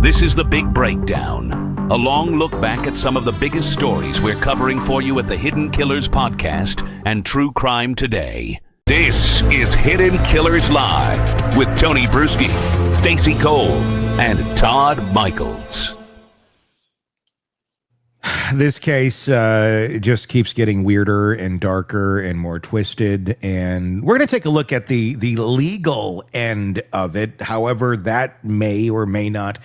This is The Big Breakdown, a long look back at some of the biggest stories we're covering for you at the Hidden Killers podcast and True Crime Today. This is Hidden Killers Live with Tony Bruschi, Stacey Cole, and Todd Michaels. This case just keeps getting weirder and darker and more twisted, and we're going to take a look at the legal end of it, however that may or may not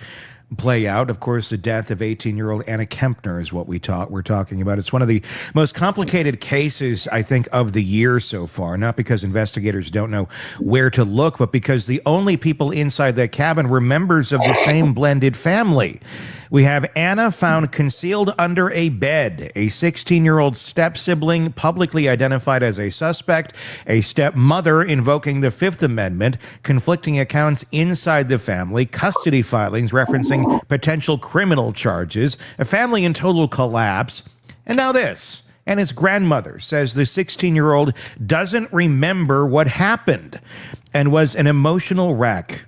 play out. Of course, the death of 18-year-old Anna Kepner is what we're talking about. It's one of the most complicated cases, I think, of the year so far, not because investigators don't know where to look, but because the only people inside that cabin were members of the same blended family. We have Anna found concealed under a bed, a 16-year-old step-sibling publicly identified as a suspect, a stepmother invoking the Fifth Amendment, conflicting accounts inside the family, custody filings referencing potential criminal charges, a family in total collapse, and now this. And his grandmother says the 16-year-old doesn't remember what happened and was an emotional wreck.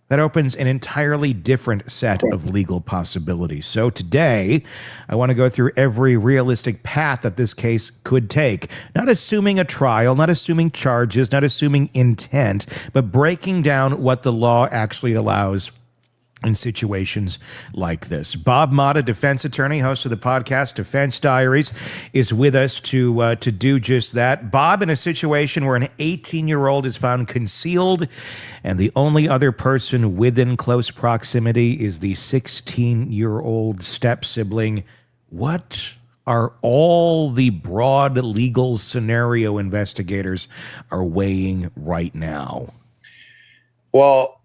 That opens an entirely different set of legal possibilities. So today, I want to go through every realistic path that this case could take, not assuming a trial, not assuming charges, not assuming intent, but breaking down what the law actually allows in situations like this. Bob Motta, defense attorney, host of the podcast Defense Diaries, is with us to do just that. Bob, in a situation where an 18-year-old is found concealed and the only other person within close proximity is the 16-year-old step-sibling, what are all the broad legal scenario investigators are weighing right now? Well,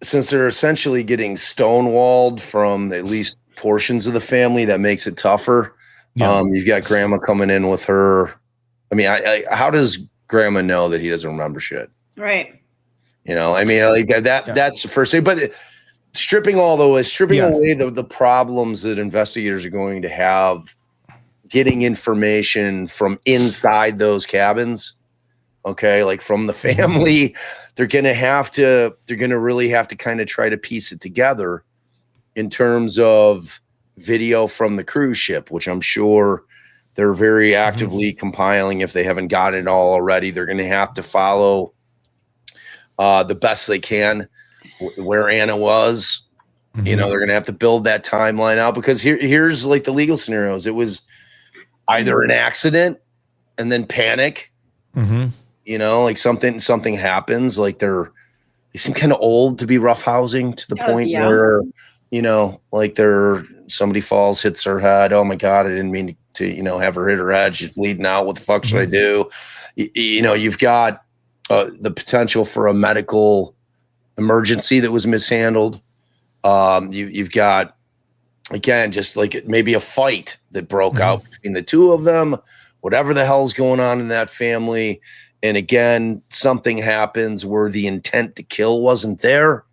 since they're essentially getting stonewalled from at least portions of the family, that makes it tougher. Yeah. You've got grandma coming in with her. I mean, how does grandma know that he doesn't remember shit? Right. You know, I mean, like that's the first thing. But stripping away the problems that investigators are going to have getting information from inside those cabins. Okay, like from the family, they're going to really have to kind of try to piece it together in terms of video from the cruise ship, which I'm sure they're very actively compiling. If they haven't got it all already, they're going to have to follow the best they can where Anna was. You know, they're going to have to build that timeline out, because here's like the legal scenarios. It was either an accident and then panic. You know, like something happens, like they seem kind of old to be roughhousing to the point where, you know, like somebody falls, hits her head. Oh my God, I didn't mean to, you know, have her hit her head. She's bleeding out. What the fuck should I do? You know, you've got the potential for a medical emergency that was mishandled. You've got, again, just like maybe a fight that broke out between the two of them, whatever the hell's going on in that family. And again, something happens where the intent to kill wasn't there,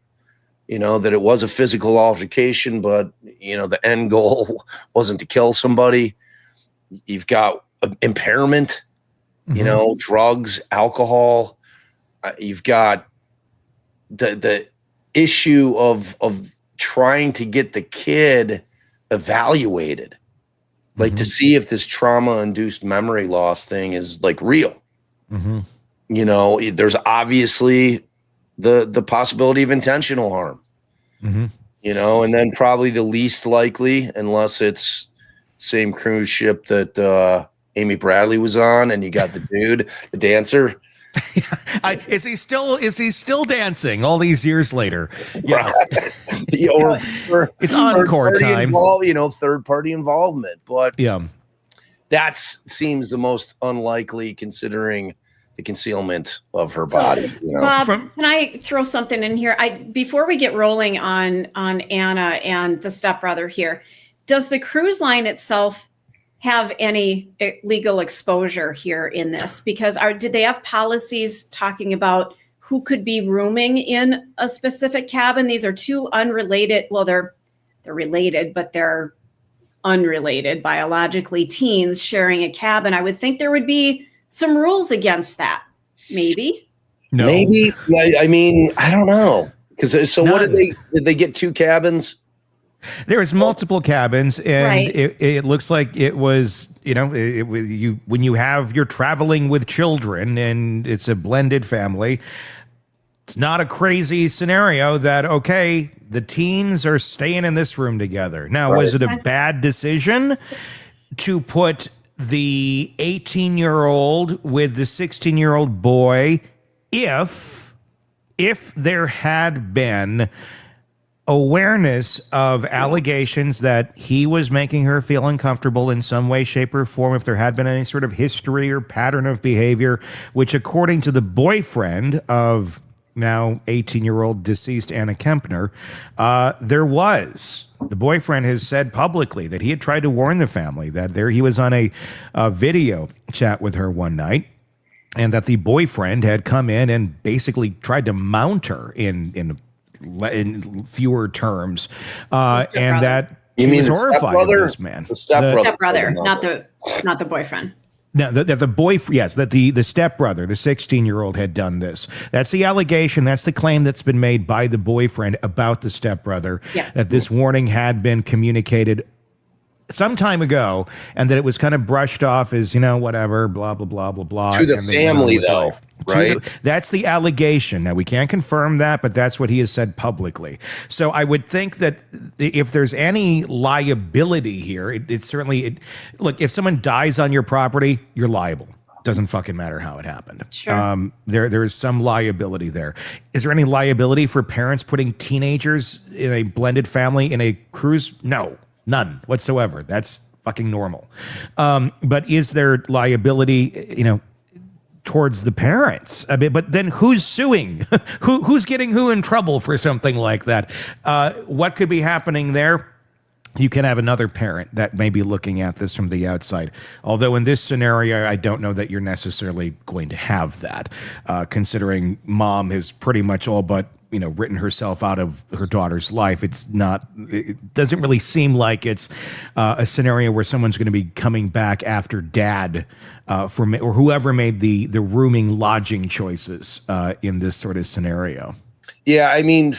you know, that it was a physical altercation, but, you know, the end goal wasn't to kill somebody. You've got impairment, you know, drugs, alcohol. You've got the issue of trying to get the kid evaluated, like to see if this trauma-induced memory loss thing is like real. You know, there's obviously the possibility of intentional harm, you know, and then probably the least likely, unless it's same cruise ship that Amy Bradley was on, and you got the dude, the dancer. Is he still dancing all these years later? Yeah. or it's encore time. You know, third party involvement, but that seems the most unlikely considering the concealment of her body. You know? Bob, can I throw something in here? Before we get rolling on Anna and the stepbrother here, does the cruise line itself have any legal exposure here in this? Because did they have policies talking about who could be rooming in a specific cabin? These are two unrelated. Well, they're related, but they're unrelated biologically teens sharing a cabin. I would think there would be some rules against that. Maybe. No. Maybe. I mean, I don't know. Because so what did they get two cabins? There was multiple cabins, and Right. it looks like it was, when you're traveling with children and it's a blended family. It's not a crazy scenario that, okay, the teens are staying in this room together. Now, was it a bad decision to put the 18-year-old with the 16-year-old boy if there had been awareness of allegations that he was making her feel uncomfortable in some way, shape, or form, if there had been any sort of history or pattern of behavior, which according to the boyfriend of now 18-year-old deceased Anna Kepner, there was. The boyfriend has said publicly that he had tried to warn the family that he was on a video chat with her one night, and that the boyfriend had come in and basically tried to mount her in fewer terms, and that you mean was horrified of this man. The stepbrother, Stepbrother, not the boyfriend. No, the boyfriend, yes, that the stepbrother, the 16-year-old, had done this. That's the allegation. That's the claim that's been made by the boyfriend about the stepbrother, that this warning had been communicated some time ago, and that it was kind of brushed off as, whatever, blah, blah, blah, blah, blah. To the family, though, right? That's the allegation. Now, we can't confirm that, but that's what he has said publicly. So I would think that if there's any liability here, it's certainly, look, if someone dies on your property, you're liable. Doesn't fucking matter how it happened. Sure. There is some liability there. Is there any liability for parents putting teenagers in a blended family in a cruise? No. None whatsoever. That's fucking normal. But is there liability, towards the parents? I mean, but then who's suing? Who's getting who in trouble for something like that? What could be happening there? You can have another parent that may be looking at this from the outside. Although in this scenario, I don't know that you're necessarily going to have that, considering mom has pretty much all but written herself out of her daughter's life. It doesn't really seem like it's a scenario where someone's going to be coming back after dad or whoever made the rooming lodging choices in this sort of scenario. Yeah, I mean,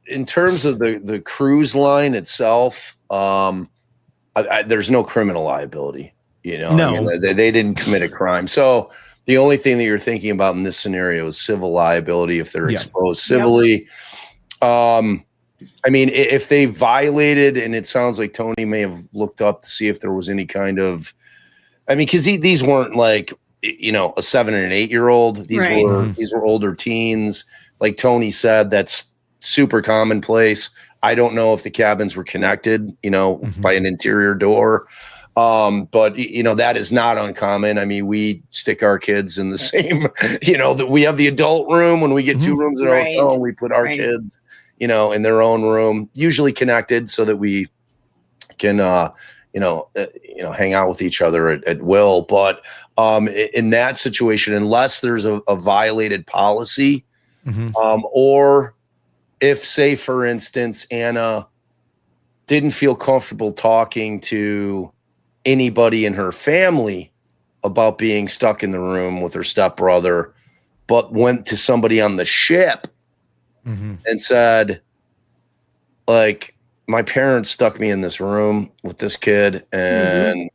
in terms of the cruise line itself, there's no criminal liability. No. I mean, they didn't commit a crime. So the only thing that you're thinking about in this scenario is civil liability if they're exposed civilly. I mean, if they violated, and it sounds like Tony may have looked up to see if there was any kind of, because these weren't like, a 7 and an 8-year-old. These were older teens. Like Tony said, that's super commonplace. I don't know if the cabins were connected, by an interior door. But that is not uncommon. I mean, we stick our kids in the same, that we have the adult room when we get 2 rooms in a hotel, and we put our kids, in their own room, usually connected so that we can, hang out with each other at will. But in that situation, unless there's a violated policy, or if, say, for instance, Anna didn't feel comfortable talking to anybody in her family about being stuck in the room with her stepbrother, but went to somebody on the ship and said, like, my parents stuck me in this room with this kid and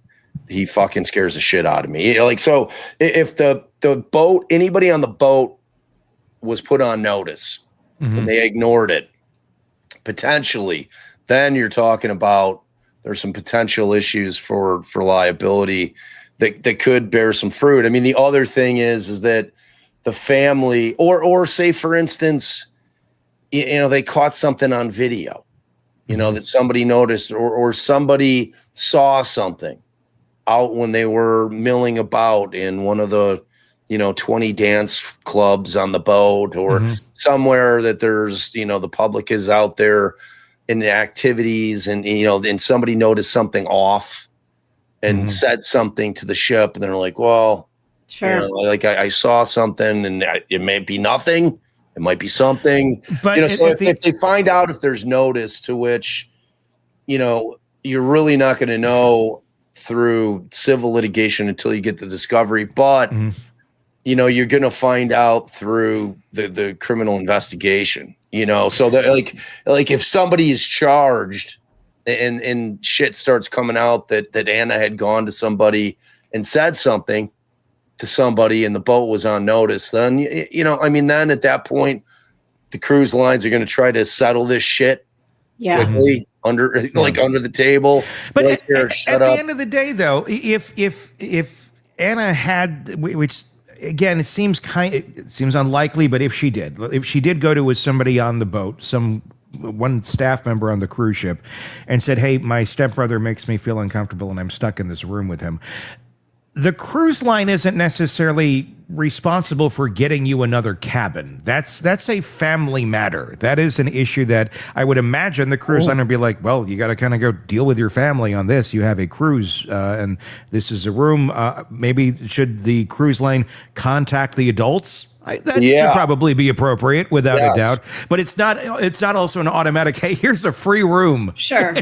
he fucking scares the shit out of me. So if the boat, anybody on the boat was put on notice and they ignored it, potentially, then you're talking about there's some potential issues for liability that could bear some fruit. I mean, the other thing is that the family, or say, for instance, they caught something on video, that somebody noticed, or somebody saw something out when they were milling about in one of the, 20 dance clubs on the boat, or somewhere that there's, the public is out there in the activities, and and somebody noticed something off and said something to the ship, and they're like, well, sure, I saw something, and it may be nothing, it might be something, but so if they find out if there's notice, to which you're really not going to know through civil litigation until you get the discovery, but you're going to find out through the criminal investigation. So that like if somebody is charged and shit starts coming out that Anna had gone to somebody and said something to somebody and the boat was on notice, then then at that point the cruise lines are going to try to settle this shit quickly under the table. But at the end of the day, though, if Anna had, which again, it seems unlikely, but if she did go to with somebody on the boat, one staff member on the cruise ship, and said, "Hey, my stepbrother makes me feel uncomfortable, and I'm stuck in this room with him," the cruise line isn't necessarily responsible for getting you another cabin. That's a family matter. That is an issue that I would imagine the cruise line would be like, well, you got to kind of go deal with your family on this. You have a cruise, and this is a room. Maybe should the cruise line contact the adults? That should probably be appropriate, without a doubt. But it's not also an automatic, hey, here's a free room. Sure.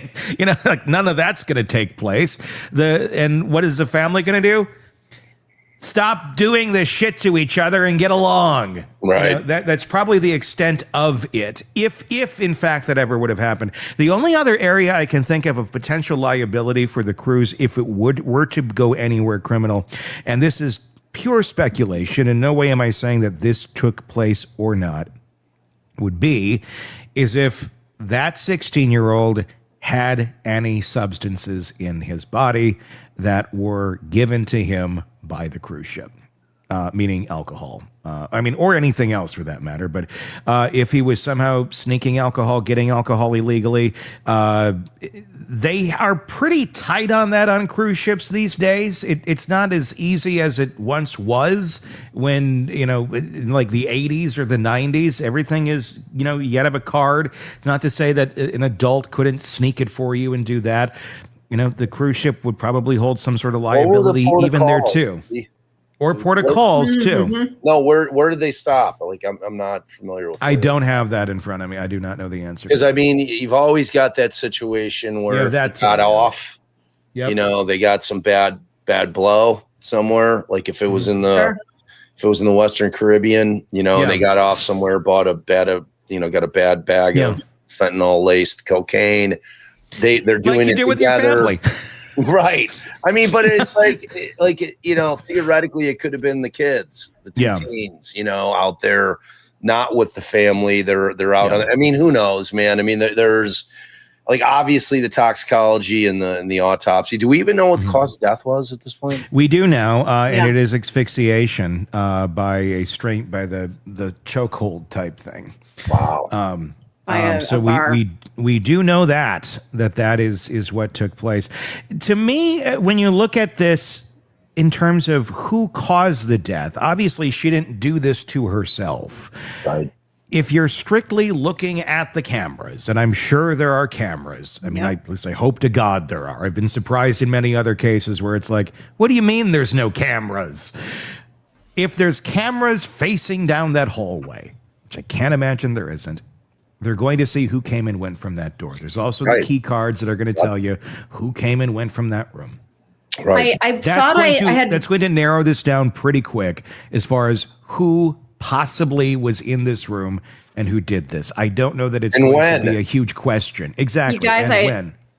Like none of that's going to take place. And what is the family going to do? Stop doing this shit to each other and get along. Right. That's probably the extent of it. If in fact that ever would have happened. The only other area I can think of potential liability for the cruise, if it were to go anywhere criminal, and this is pure speculation, in no way am I saying that this took place or not, is if that 16-year-old had any substances in his body that were given to him by the cruise ship, meaning alcohol. Or anything else for that matter. But if he was somehow sneaking alcohol, getting alcohol illegally, they are pretty tight on that on cruise ships these days. It's not as easy as it once was when, in like the 80s or the 90s, everything is, you got to have a card. It's not to say that an adult couldn't sneak it for you and do that. The cruise ship would probably hold some sort of liability even there too. Or port of calls too. No, where did they stop? Like I'm not familiar with. I don't have that in front of me. I do not know the answer. Because you've always got that situation where they got off. Yep. They got some bad blow somewhere. Like if it was in the Western Caribbean, and they got off somewhere, got a bad bag of fentanyl laced cocaine. They're doing like you it do with together. your family. Right. But it's theoretically it could have been the kids, the two teens, out there, not with the family. They're out on who knows, man? There's obviously the toxicology and the autopsy. Do we even know what the cause of death was at this point? We do now, and it is asphyxiation by the chokehold type thing. Wow. We do know that is what took place. To me, when you look at this in terms of who caused the death, obviously she didn't do this to herself. Right. If you're strictly looking at the cameras, and I'm sure there are cameras. At least I hope to God there are. I've been surprised in many other cases where it's like, what do you mean there's no cameras? If there's cameras facing down that hallway, which I can't imagine there isn't, they're going to see who came and went from that door. There's also the key cards that are going to tell you who came and went from that room. Right. That's going to narrow this down pretty quick as far as who possibly was in this room and who did this. I don't know that it's going to be a huge question. Exactly. You guys,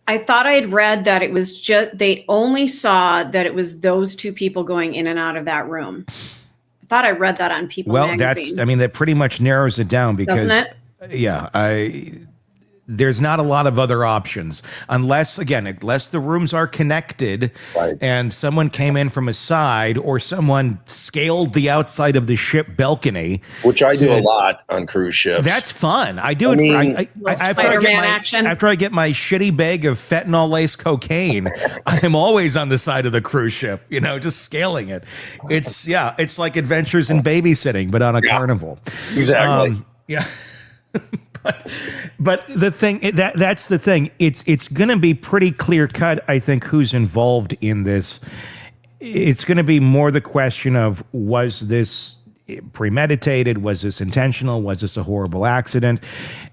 I thought I'd read that it was they only saw that it was those two people going in and out of that room. I thought I read that on People magazine. That pretty much narrows it down because doesn't it? There's not a lot of other options unless the rooms are connected and someone came in from a side or someone scaled the outside of the ship balcony, which I do a lot on cruise ships. That's fun. I do it. After I get my shitty bag of fentanyl laced cocaine, I'm always on the side of the cruise ship, just scaling it. It's like Adventures in Babysitting, but on a carnival. Exactly. But the thing that's the thing. It's going to be pretty clear cut, I think, who's involved in this. It's going to be more the question of, was this premeditated? Was this intentional? Was this a horrible accident?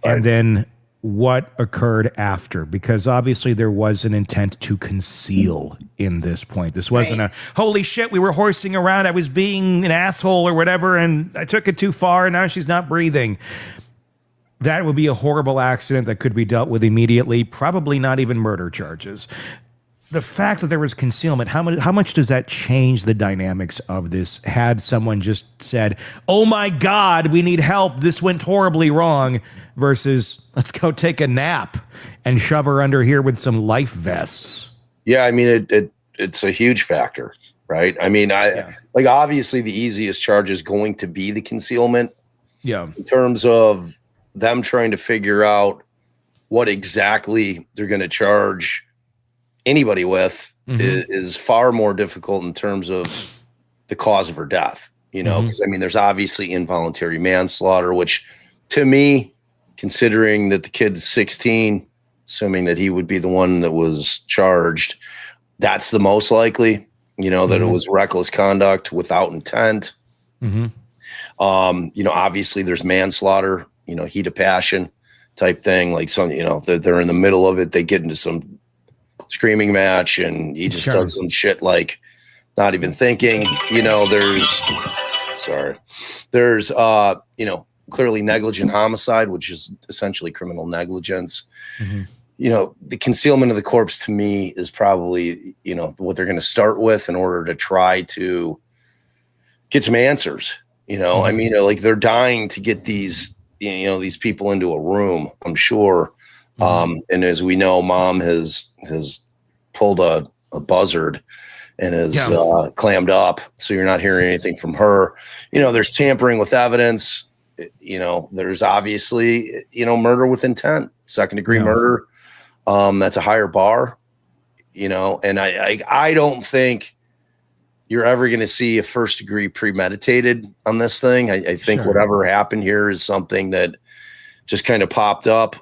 And then what occurred after? Because obviously there was an intent to conceal in this point. This wasn't a, holy shit, we were horsing around, I was being an asshole or whatever, and I took it too far, and now she's not breathing. That would be a horrible accident that could be dealt with immediately, probably not even murder charges. The fact that there was concealment, how much does that change the dynamics of this? Had someone just said, "Oh my God, we need help. This went horribly wrong," versus "Let's go take a nap and shove her under here with some life vests." Yeah, I mean, it's a huge factor, right? I mean, like obviously the easiest charge is going to be the concealment. Yeah. In terms of them trying to figure out what exactly they're going to charge anybody with is far more difficult in terms of the cause of her death, you know, because I mean, there's obviously involuntary manslaughter, which to me, considering that the kid's 16, assuming that he would be the one that was charged, that's the most likely, you know, that it was reckless conduct without intent. You know, obviously there's manslaughter, you know, heat of passion type thing. Like some, you know, they're in the middle of it. They get into some screaming match and he just does some shit like not even thinking, you know, there's, you know, clearly negligent homicide, which is essentially criminal negligence. You know, the concealment of the corpse to me is probably, you know, what they're going to start with in order to try to get some answers. You know, I mean, like they're dying to get these, you know, these people into a room, I'm sure. And as we know, mom has pulled a buzzard and is clammed up. So you're not hearing anything from her. You know, there's tampering with evidence. You know, there's obviously, you know, murder with intent, second degree murder. That's a higher bar, you know, and I don't think you're ever going to see a first degree premeditated on this thing. I think whatever happened here is something that just kind of popped up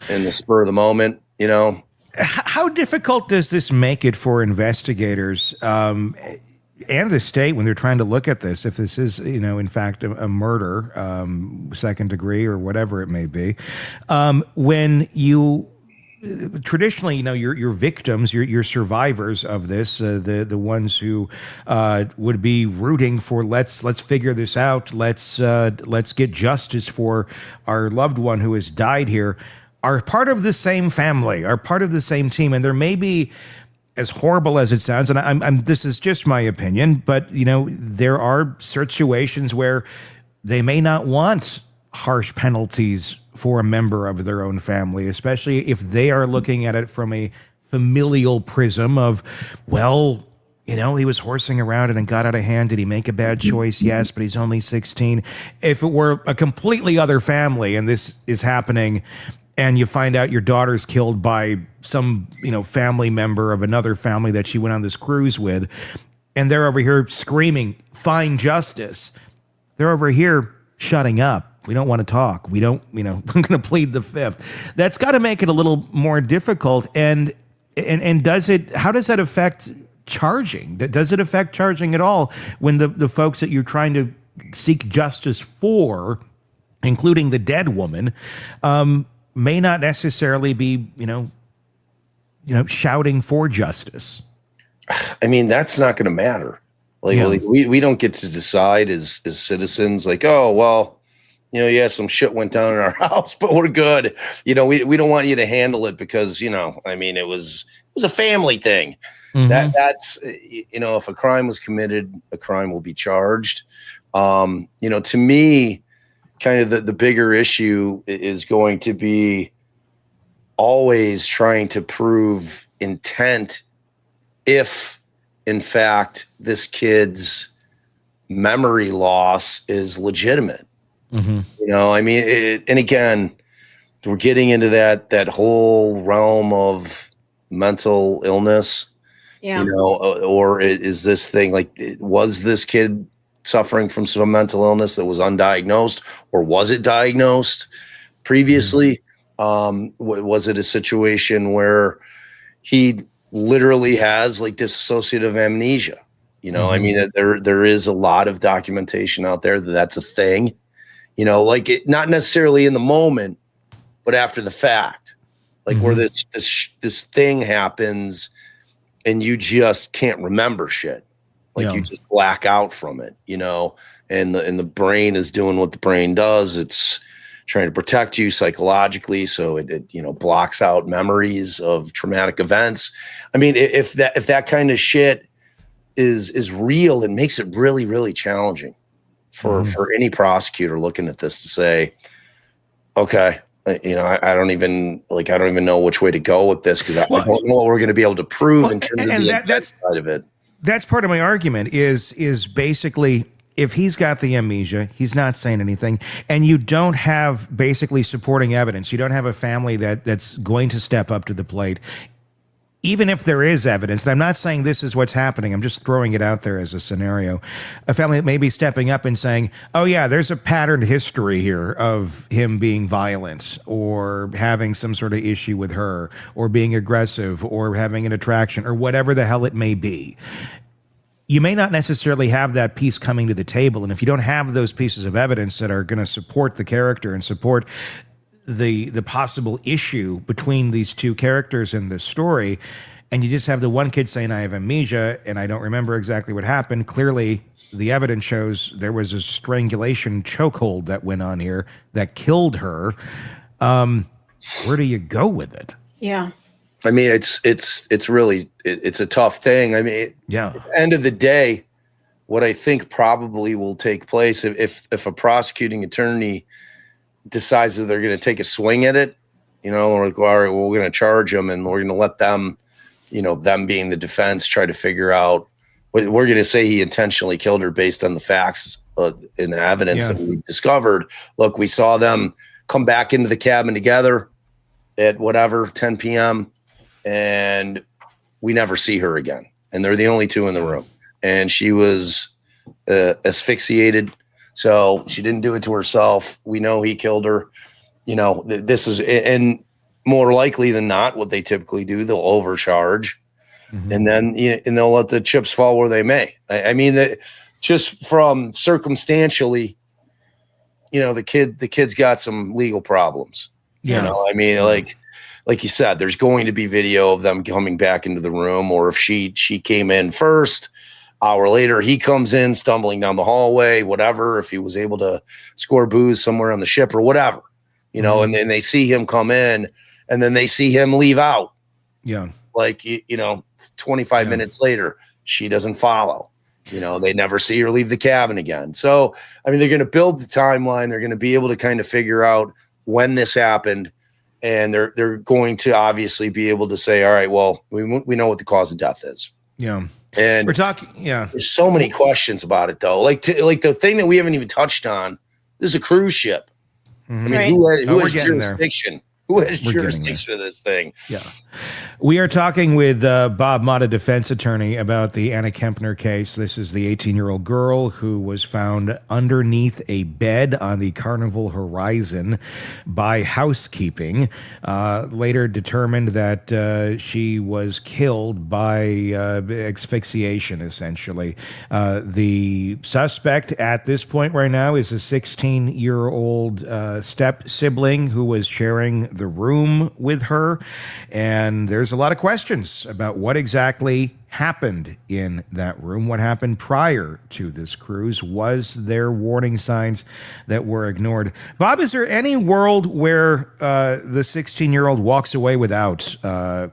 in the spur of the moment, you know. How difficult does this make it for investigators and the state when they're trying to look at this, if this is, you know, in fact, a murder, second degree or whatever it may be, when you traditionally, you know, your victims, your survivors of this, the ones who would be rooting for let's figure this out, let's get justice for our loved one who has died here, are part of the same family, are part of the same team, and there may be, as horrible as it sounds, and I'm this is just my opinion, but you know, there are situations where they may not want harsh penalties for a member of their own family, especially if they are looking at it from a familial prism of, well, you know, he was horsing around and it got out of hand. Did he make a bad choice? Yes, but he's only 16. If it were a completely other family and this is happening and you find out your daughter's killed by some, you know, family member of another family that she went on this cruise with, and they're over here screaming, find justice. They're over here shutting up. We don't want to talk. We don't, you know, I'm going to plead the fifth. That's got to make it a little more difficult. And does it, how does that affect charging? Does it affect charging at all when the folks that you're trying to seek justice for, including the dead woman, may not necessarily be, you know, shouting for justice? I mean, that's not going to matter. Like we don't get to decide as citizens, like, oh, well, you know, yeah, some shit went down in our house, but we're good. You know, we don't want you to handle it because, you know, I mean, it was a family thing. That's, you know, if a crime was committed, a crime will be charged. You know, to me, kind of the bigger issue is going to be always trying to prove intent if, in fact, this kid's memory loss is legitimate. You know, I mean, and again, we're getting into that whole realm of mental illness, you know, or is this thing like, was this kid suffering from some mental illness that was undiagnosed, or was it diagnosed previously? Was it a situation where he literally has like dissociative amnesia? You know, I mean, there is a lot of documentation out there that that's a thing. You know, like it, not necessarily in the moment, but after the fact, like where this thing happens and you just can't remember shit. Like you just black out from it, you know, and the brain is doing what the brain does. It's trying to protect you psychologically, so it blocks out memories of traumatic events. I mean, if that kind of shit is real, it makes it really, really challenging for any prosecutor looking at this to say, okay, I don't even know which way to go with this, because I don't know what we're going to be able to prove in terms of the intent side of it. That's part of my argument is basically, if he's got the amnesia, he's not saying anything, and you don't have basically supporting evidence. You don't have a family that's going to step up to the plate. Even if there is evidence, and I'm not saying this is what's happening, I'm just throwing it out there as a scenario. A family that may be stepping up and saying, oh yeah, there's a patterned history here of him being violent or having some sort of issue with her or being aggressive or having an attraction or whatever the hell it may be. You may not necessarily have that piece coming to the table. And if you don't have those pieces of evidence that are going to support the character and support the possible issue between these two characters in this story, and you just have the one kid saying, I have amnesia and I don't remember exactly what happened. Clearly, the evidence shows there was a strangulation chokehold that went on here that killed her. Where do you go with it? Yeah. I mean, it's really a tough thing. I mean, at the end of the day, what I think probably will take place if a prosecuting attorney decides that they're going to take a swing at it, or like, all right, well, we're going to charge them and we're going to let them, them being the defense, try to figure out. We're going to say he intentionally killed her based on the facts and the evidence that we discovered. Look, we saw them come back into the cabin together at 10 p.m. and we never see her again. And they're the only two in the room. And she was asphyxiated. So she didn't do it to herself. We know he killed her. This is, and more likely than not, what they typically do, they'll overcharge, and then and they'll let the chips fall where they may. I mean, that just from circumstantially, the kid's got some legal problems. I mean, like you said, there's going to be video of them coming back into the room, or if she came in first. Hour later, he comes in stumbling down the hallway, whatever, if he was able to score booze somewhere on the ship or whatever, and then they see him come in and then they see him leave out. Yeah. Like, 25 minutes later, she doesn't follow. They never see her leave the cabin again. So, I mean, they're going to build the timeline. They're going to be able to kind of figure out when this happened. And they're going to obviously be able to say, all right, well, we know what the cause of death is. Yeah. And we're talking, there's so many questions about it, though. Like the thing that we haven't even touched on, this is a cruise ship. I mean, who has jurisdiction? Who has jurisdiction of this thing? Yeah. We are talking with Bob Mott, a defense attorney, about the Anna Kepner case. This is the 18-year-old girl who was found underneath a bed on the Carnival Horizon by housekeeping. Later determined that she was killed by asphyxiation, essentially. The suspect at this point right now is a 16-year-old step-sibling who was sharing the room with her, and there's a lot of questions about what exactly happened in that room, what happened prior to this cruise. Was there warning signs that were ignored? Bob, is there any world where the 16-year-old walks away without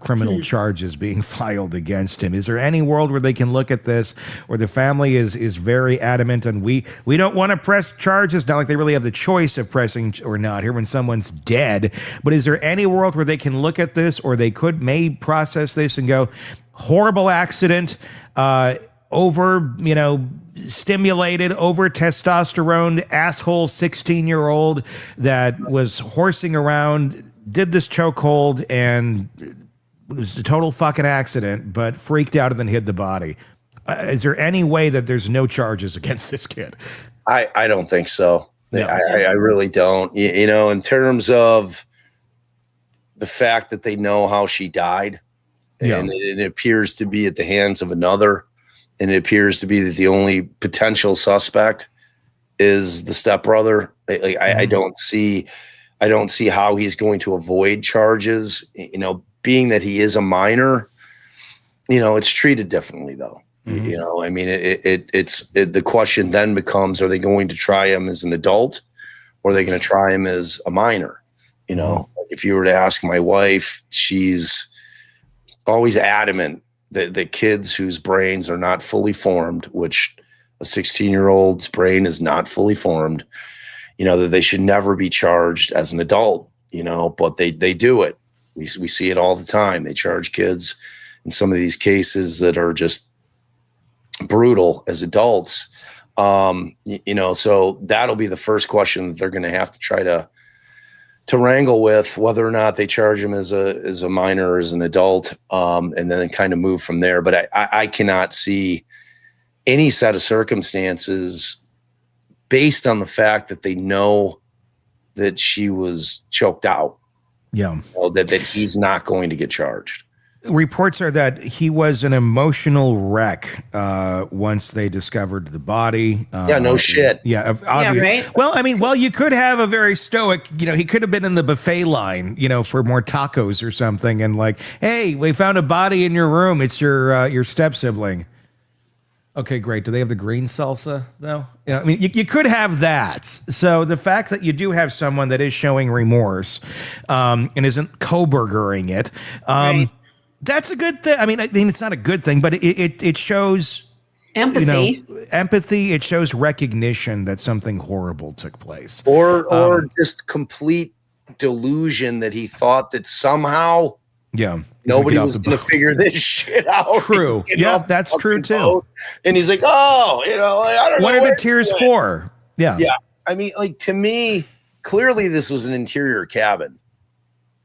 criminal charges being filed against him? Is there any world where they can look at this, where the family is very adamant and we don't want to press charges? Not like they really have the choice of pressing or not here when someone's dead, but is there any world where they can look at this, or they may process this and go, horrible accident, over, stimulated, over testosterone, asshole 16-year-old that was horsing around, did this chokehold, and it was a total fucking accident, but freaked out and then hid the body. Is there any way that there's no charges against this kid? I don't think so. No. I really don't. In terms of the fact that they know how she died, and it appears to be at the hands of another, and it appears to be that the only potential suspect is the stepbrother. I don't see how he's going to avoid charges. Being that he is a minor, it's treated differently though. I mean, it's the question then becomes: are they going to try him as an adult, or are they going to try him as a minor? You know, if you were to ask my wife, she's always adamant that the kids whose brains are not fully formed, which a 16-year-old's brain is not fully formed, you know, that they should never be charged as an adult, you know, but they do it. We see it all the time. They charge kids in some of these cases that are just brutal as adults. You know, so that'll be the first question that they're going to have to try to wrangle with, whether or not they charge him as a minor or as an adult, and then kind of move from there. But I cannot see any set of circumstances based on the fact that they know that she was choked out. Yeah. You know, that he's not going to get charged. Reports are that he was an emotional wreck once they discovered the body. Yeah, no shit. Yeah, Yeah, right. Well, I mean, you could have a very stoic, you know, he could have been in the buffet line, you know, for more tacos or something, and like, hey, we found a body in your room. It's your step sibling. Okay, great. Do they have the green salsa though? You know, I mean, you could have that. So the fact that you do have someone that is showing remorse and isn't co-burgering it. Right. That's a good thing. I mean, it's not a good thing, but it shows Empathy. You know, empathy. It shows recognition that something horrible took place, or just complete delusion that he thought that somehow nobody was going to figure this shit out. True. Yeah, that's true too. Boat. And he's like, oh, you know, I don't know. What are the tears for? Yeah. Yeah. I mean, like, to me, clearly this was an interior cabin.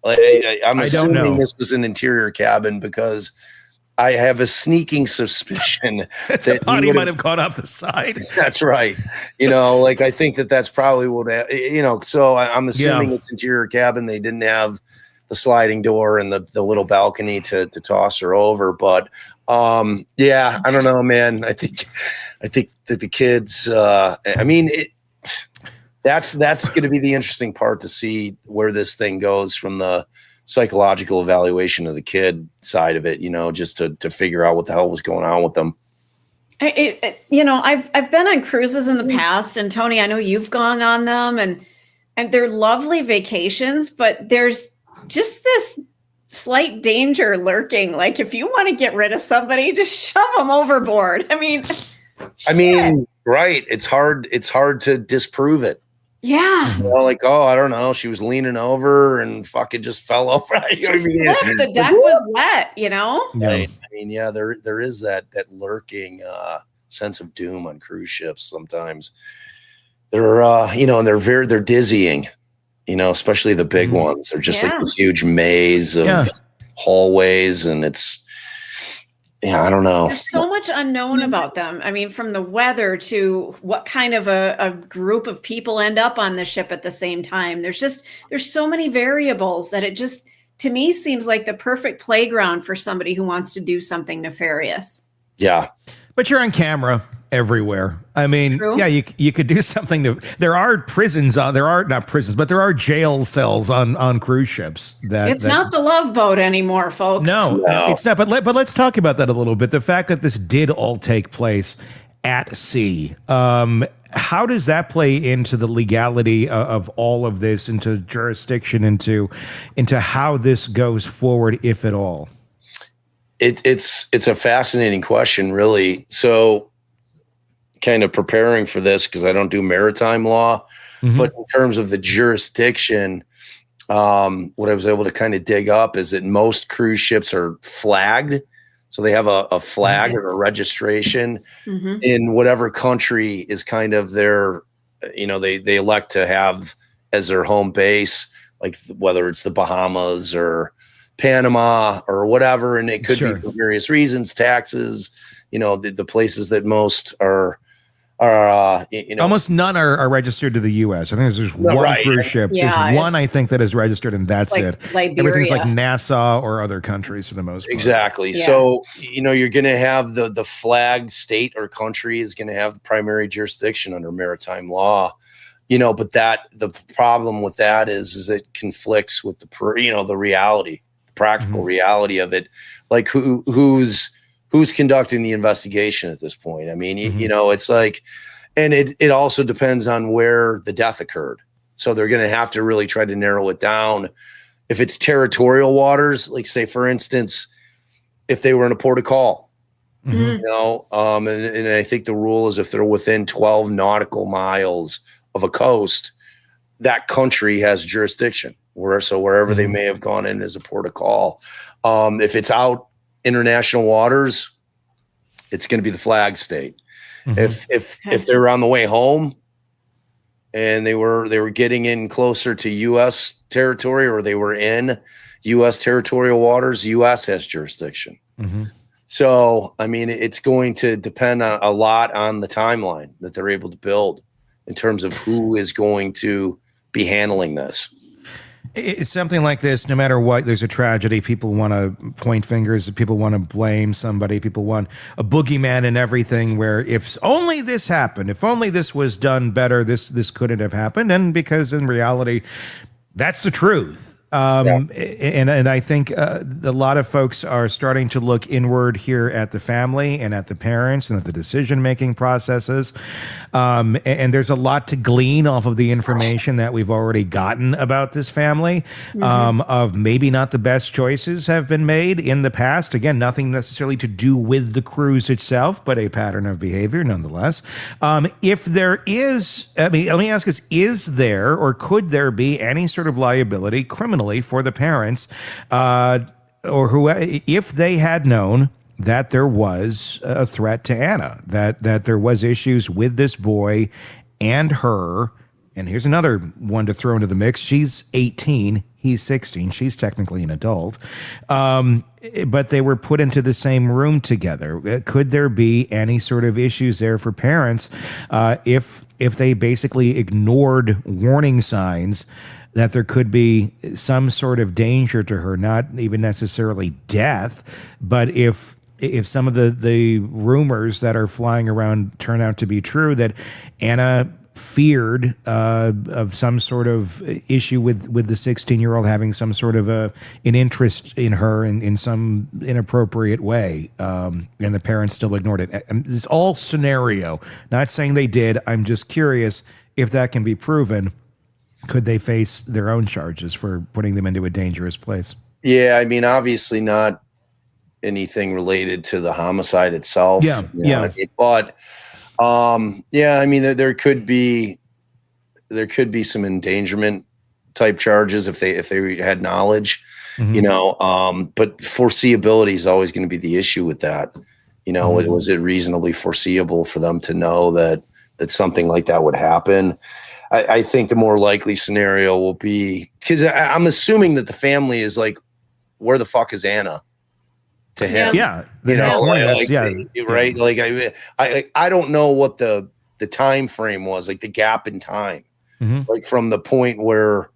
I'm assuming this was an interior cabin because I have a sneaking suspicion that the body might have gone off the side. That's right. You know, like, I think that's probably what, you know, so I'm assuming it's interior cabin. They didn't have the sliding door and the little balcony to toss her over. But yeah, I don't know, man. I think that the kids, I mean, that's going to be the interesting part to see where this thing goes from the psychological evaluation of the kid side of it, you know, just to figure out what the hell was going on with them. You know, I've been on cruises in the past, and Tony, I know you've gone on them, and they're lovely vacations, but there's just this slight danger lurking. Like, if you want to get rid of somebody, just shove them overboard. I mean, right. It's hard to disprove it. Yeah. You know, like, oh, I don't know. She was leaning over and fucking just fell over. You know what I mean? The deck was wet, you know? Yeah. Right. I mean, yeah, there is that lurking sense of doom on cruise ships sometimes. They're you know, and they're dizzying, you know, especially the big ones. They're just like a huge maze of hallways, and it's, I don't know. There's so much unknown about them. I mean, from the weather to what kind of a group of people end up on the ship at the same time. There's so many variables that it just, to me, seems like the perfect playground for somebody who wants to do something nefarious. Yeah. But you're on camera everywhere. I mean, True. yeah, you could do something there are prisons on, there are not prisons, but there are jail cells on cruise ships. It's not the Love Boat anymore, folks. No, it's not. But let's talk about that a little bit. The fact that this did all take place at sea. How does that play into the legality of all of this, into jurisdiction, into how this goes forward, if at all? It's a fascinating question, really. So, kind of preparing for this, because I don't do maritime law, but in terms of the jurisdiction, what I was able to kind of dig up is that most cruise ships are flagged. So they have a flag or a registration in whatever country is kind of their, you know, they elect to have as their home base, like whether it's the Bahamas or Panama or whatever. And it could be for various reasons, taxes, you know, the places that most are you know, almost none are registered to the U.S. I think there's one cruise ship. There's one, I think, that is registered, and that's like it. Liberia. Everything's like Nassau or other countries for the most part. Exactly. Yeah. So, you know, you're going to have the flagged state or country is going to have the primary jurisdiction under maritime law, you know, but the problem with that is it conflicts with the reality, the practical reality of it. Like who's conducting the investigation at this point? I mean, you know, it's like, and it also depends on where the death occurred. So they're going to have to really try to narrow it down. If it's territorial waters, like say, for instance, if they were in a port of call, you know, and I think the rule is if they're within 12 nautical miles of a coast, that country has jurisdiction. Wherever they may have gone in as a port of call. If it's out international waters, it's going to be the flag state. If they're on the way home and they were getting in closer to U.S. territory, or they were in U.S. territorial waters, U.S. has jurisdiction. So, I mean, it's going to depend a lot on the timeline that they're able to build in terms of who is going to be handling this. It's something like this. No matter what, there's a tragedy. People want to point fingers. People want to blame somebody. People want a boogeyman and everything, where if only this happened, if only this was done better, this couldn't have happened. And because in reality, that's the truth. And I think a lot of folks are starting to look inward here at the family and at the parents and at the decision-making processes. And there's a lot to glean off of the information that we've already gotten about this family, of maybe not the best choices have been made in the past. Again, nothing necessarily to do with the cruise itself, but a pattern of behavior nonetheless. If there is, I mean, let me ask this, is there or could there be any sort of liability criminally for the parents, or who, if they had known that there was a threat to Anna, that there was issues with this boy and her? And here's another one to throw into the mix. She's 18. He's 16. She's technically an adult. But they were put into the same room together. Could there be any sort of issues there for parents if they basically ignored warning signs that there could be some sort of danger to her, not even necessarily death, but if some of the rumors that are flying around turn out to be true, that Anna feared of some sort of issue with the 16-year-old having some sort of an interest in her in some inappropriate way, and the parents still ignored it. It's all scenario, not saying they did. I'm just curious if that can be proven. Could they face their own charges for putting them into a dangerous place? Yeah, I mean, obviously not anything related to the homicide itself. Yeah, you know what I mean? But yeah, I mean, there could be some endangerment type charges if they had knowledge, you know. But foreseeability is always going to be the issue with that. You know, was it reasonably foreseeable for them to know that something like that would happen? I think the more likely scenario will be, because I'm assuming that the family is like, where the fuck is Anna to him? Yeah. You know, right. Like I don't know what the time frame was, like the gap in time, like from the point where,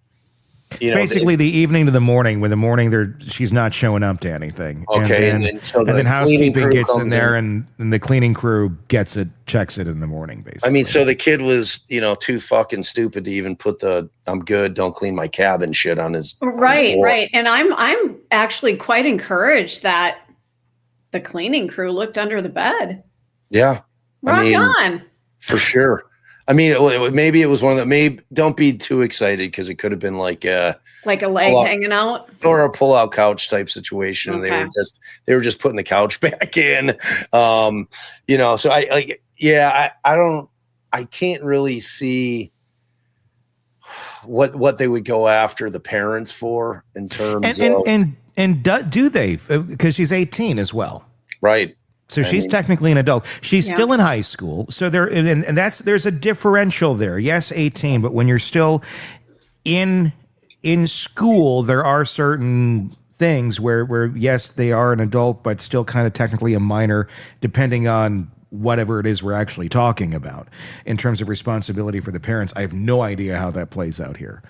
you know, basically the evening to the morning. When the morning she's not showing up to anything. Okay. And then housekeeping gets in there and the cleaning crew gets it, checks it in the morning, basically. I mean, so the kid was, you know, too fucking stupid to even put I'm good, don't clean my cabin shit on his. Right. And I'm actually quite encouraged that the cleaning crew looked under the bed. Yeah. Rock on. For sure. I mean, maybe it was one of the, maybe don't be too excited, because it could have been like a leg hanging out or a pull-out couch type situation. Okay. And they were just putting the couch back in, you know, so I can't really see what they would go after the parents for in terms of. And do they, because she's 18 as well. Right. So she's technically an adult. She's still in high school. So there's a differential there. Yes, 18, but when you're still in school, there are certain things where yes, they are an adult, but still kind of technically a minor, depending on whatever it is we're actually talking about in terms of responsibility for the parents. I have no idea how that plays out here.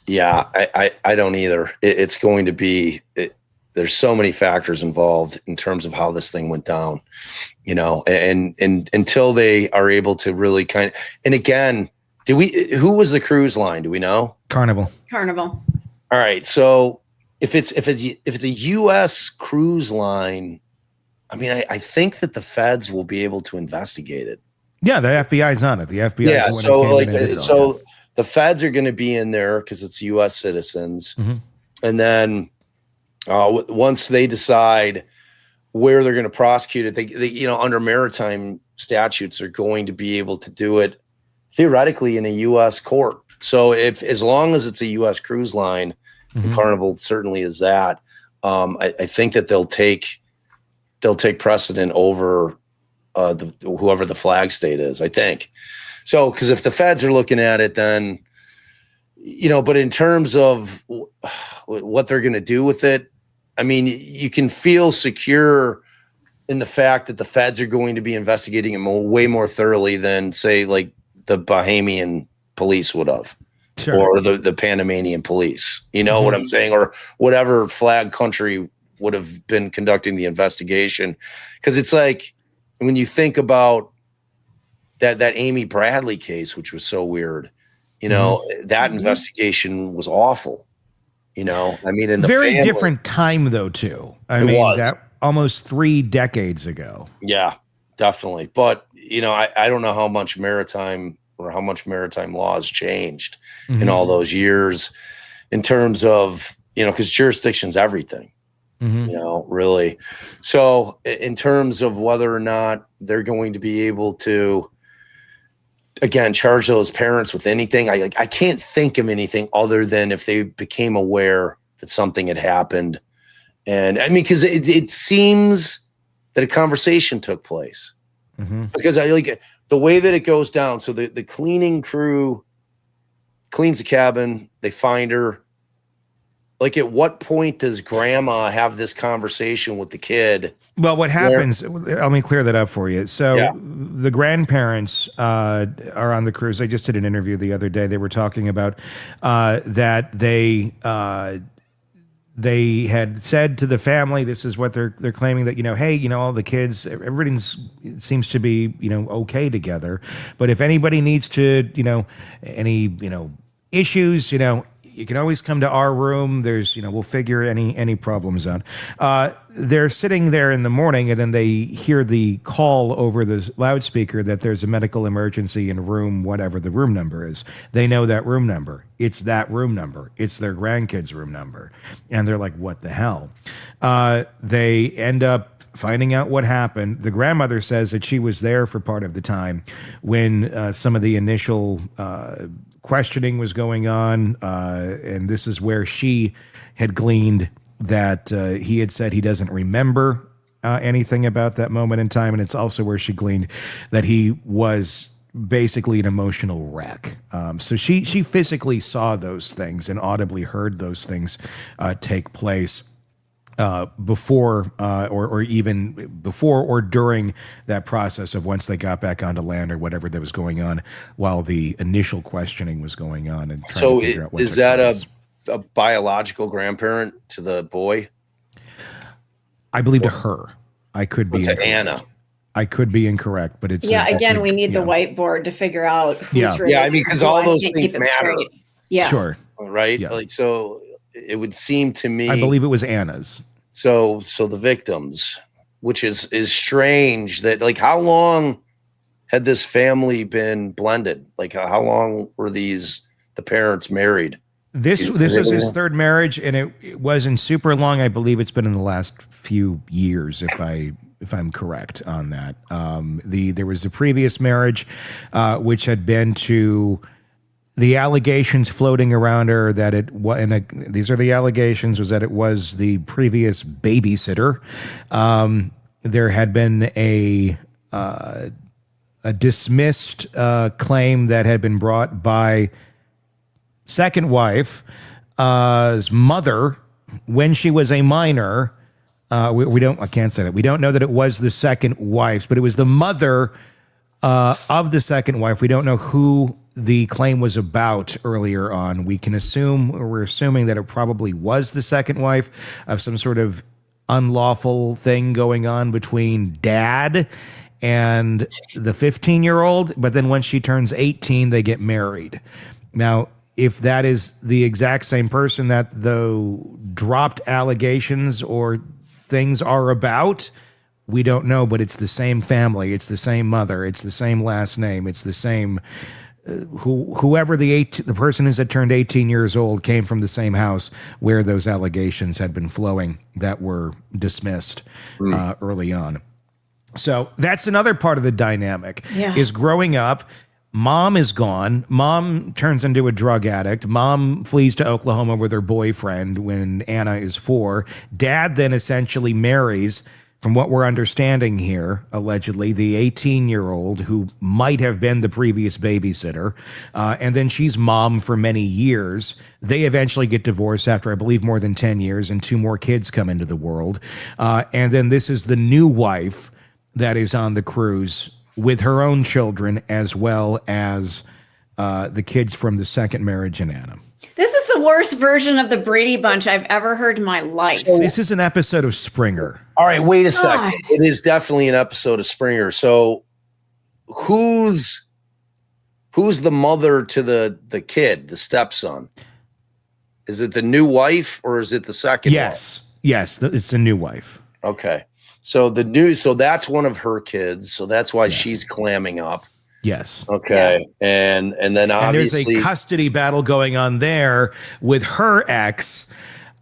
Yeah, I don't either. It's going to be. There's so many factors involved in terms of how this thing went down, you know, and until they are able to really kind of, and again, who was the cruise line? Do we know? Carnival. All right. So if it's a U.S. cruise line, I mean, I think that the feds will be able to investigate it. Yeah. The FBI's on it. The FBI. Yeah. So the feds are going to be in there because it's U.S. citizens. And then once they decide where they're going to prosecute it, they under maritime statutes are going to be able to do it theoretically in a U.S. court. So as long as it's a U.S. cruise line, and Carnival certainly is that, I think that they'll take precedent over whoever the flag state is, I think. So, because if the feds are looking at it, then, but in terms of what they're going to do with it, I mean, you can feel secure in the fact that the feds are going to be investigating it way more thoroughly than, say, like the Bahamian police would have. Sure. Or the Panamanian police, what I'm saying, or whatever flag country would have been conducting the investigation. Because it's like, when you think about that Amy Bradley case, which was so weird, that investigation was awful. I mean, in the very different time though, too. I mean, that almost 3 decades ago. Yeah, definitely. But, I don't know how much maritime law has changed in all those years in terms of, because jurisdiction's everything, really. So in terms of whether or not they're going to be able to, again, charge those parents with anything, I can't think of anything other than if they became aware that something had happened. And I mean, because it seems that a conversation took place. Because I like the way that it goes down. So the cleaning crew cleans the cabin, they find her. Like, at what point does grandma have this conversation with the kid? Well, what happens, let me clear that up for you. So the grandparents are on the cruise. I just did an interview the other day. They were talking about that they had said to the family, this is what they're claiming, that, hey, all the kids, everything seems to be, okay together. But if anybody needs to, any, issues, you can always come to our room. There's, we'll figure any problems out. They're sitting there in the morning, and then they hear the call over the loudspeaker that there's a medical emergency in room, whatever the room number is. They know that room number. It's that room number. It's their grandkids' room number. And they're like, what the hell? They end up finding out what happened. The grandmother says that she was there for part of the time when some of the initial questioning was going on, and this is where she had gleaned that he had said he doesn't remember anything about that moment in time, and it's also where she gleaned that he was basically an emotional wreck. So she physically saw those things and audibly heard those things take place before or during that process of once they got back onto land or whatever that was going on while the initial questioning was going on. And trying to figure out what is that a biological grandparent to the boy? I believe to her. I could be to Anna. I could be incorrect, but it's again, we need the whiteboard to figure out who's really. Yeah, I mean, because all those things matter. Yes. Sure. Right? Yeah. Like, so it would seem to me, I believe it was Anna's. So the victims, which is strange that, like, how long had this family been blended? Like, how long were the parents married? This was his third marriage, and it wasn't super long. I believe it's been in the last few years, if I'm correct on that. There was a previous marriage, which had been to the allegations floating around her that these are the allegations, was that it was the previous babysitter. There had been a dismissed claim that had been brought by second wife's mother when she was a minor. I can't say that. We don't know that it was the second wife's, but it was the mother of the second wife. We don't know who the claim was about earlier on. We're assuming that it probably was the second wife of some sort of unlawful thing going on between dad and the 15-year-old. But then once she turns 18, they get married. Now, if that is the exact same person that the dropped allegations or things are about, we don't know, but it's the same family. It's the same mother. It's the same last name. It's the same whoever the person who's had turned 18 years old came from the same house where those allegations had been flowing that were dismissed early on. So that's another part of the dynamic is growing up. Mom is gone. Mom turns into a drug addict. Mom flees to Oklahoma with her boyfriend when Anna is 4. Dad then essentially marries, from what we're understanding here, allegedly, the 18-year-old who might have been the previous babysitter. And then she's mom for many years. They eventually get divorced after, I believe, more than 10 years, and 2 more kids come into the world. And then this is the new wife that is on the cruise with her own children, as well as the kids from the second marriage in Anna. This is the worst version of the Brady Bunch I've ever heard in my life. So, this is an episode of Springer. All right, wait a second. It is definitely an episode of Springer. So who's the mother to the kid, the stepson? Is it the new wife or is it the second wife? Yes, it's the new wife. Okay. So that's one of her kids. So that's why she's clamming up. Yes. Okay. Yeah. And then obviously there's a custody battle going on there with her ex.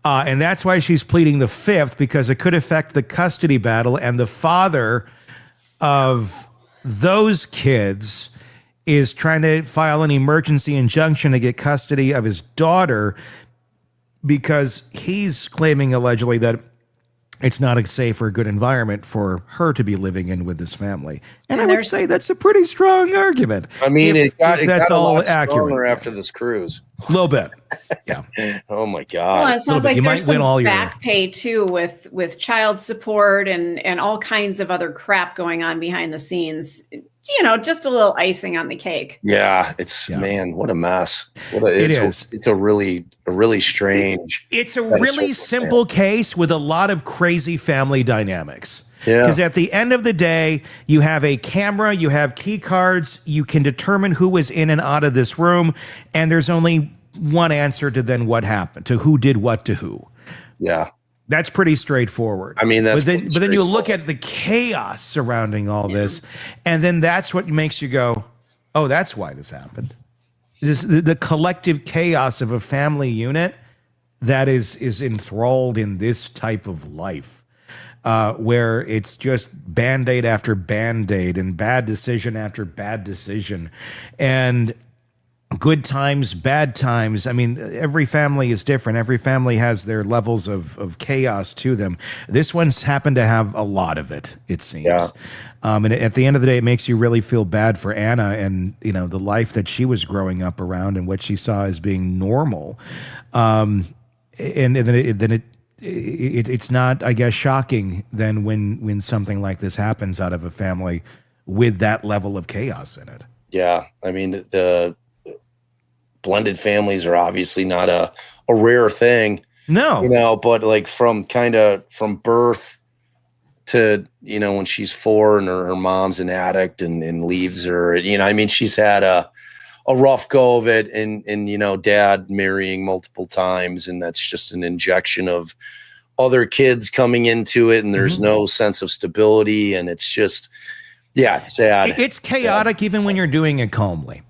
And that's why she's pleading the 5th, because it could affect the custody battle. And the father of those kids is trying to file an emergency injunction to get custody of his daughter, because he's claiming allegedly that it's not a safe or good environment for her to be living in with this family. And I would say that's a pretty strong argument. I mean, if that's all accurate after this cruise. A little bit. Yeah. Oh my God. Well, it sounds like you there's might win all some your back pay too, with child support and all kinds of other crap going on behind the scenes. You know, just a little icing on the cake. Yeah, man, what a mess. It's a really strange. It's a really simple case with a lot of crazy family dynamics. Yeah. Because at the end of the day, you have a camera, you have key cards, you can determine who was in and out of this room, and there's only one answer to then what happened, to who did what to who. Yeah. That's pretty straightforward. I mean, but then you look at the chaos surrounding all this, and then that's what makes you go, oh, that's why this happened. The collective chaos of a family unit that is enthralled in this type of life, where it's just Band-Aid after Band-Aid and bad decision after bad decision. And good times, bad times. I mean, every family is different. Every family has their levels of chaos to them. This one's happened to have a lot of it, it seems. Yeah. And at the end of the day, it makes you really feel bad for Anna and, you know, the life that she was growing up around and what she saw as being normal. And then it's not, I guess, shocking then when something like this happens out of a family with that level of chaos in it. Yeah. I mean, the blended families are obviously not a rare thing. No. You know, but like from birth to, you know, when she's 4 and her mom's an addict and leaves her, you know, I mean, she's had a rough go of it and, you know, dad marrying multiple times. And that's just an injection of other kids coming into it. And there's no sense of stability. And it's just, yeah, it's sad. It's chaotic even when you're doing it calmly.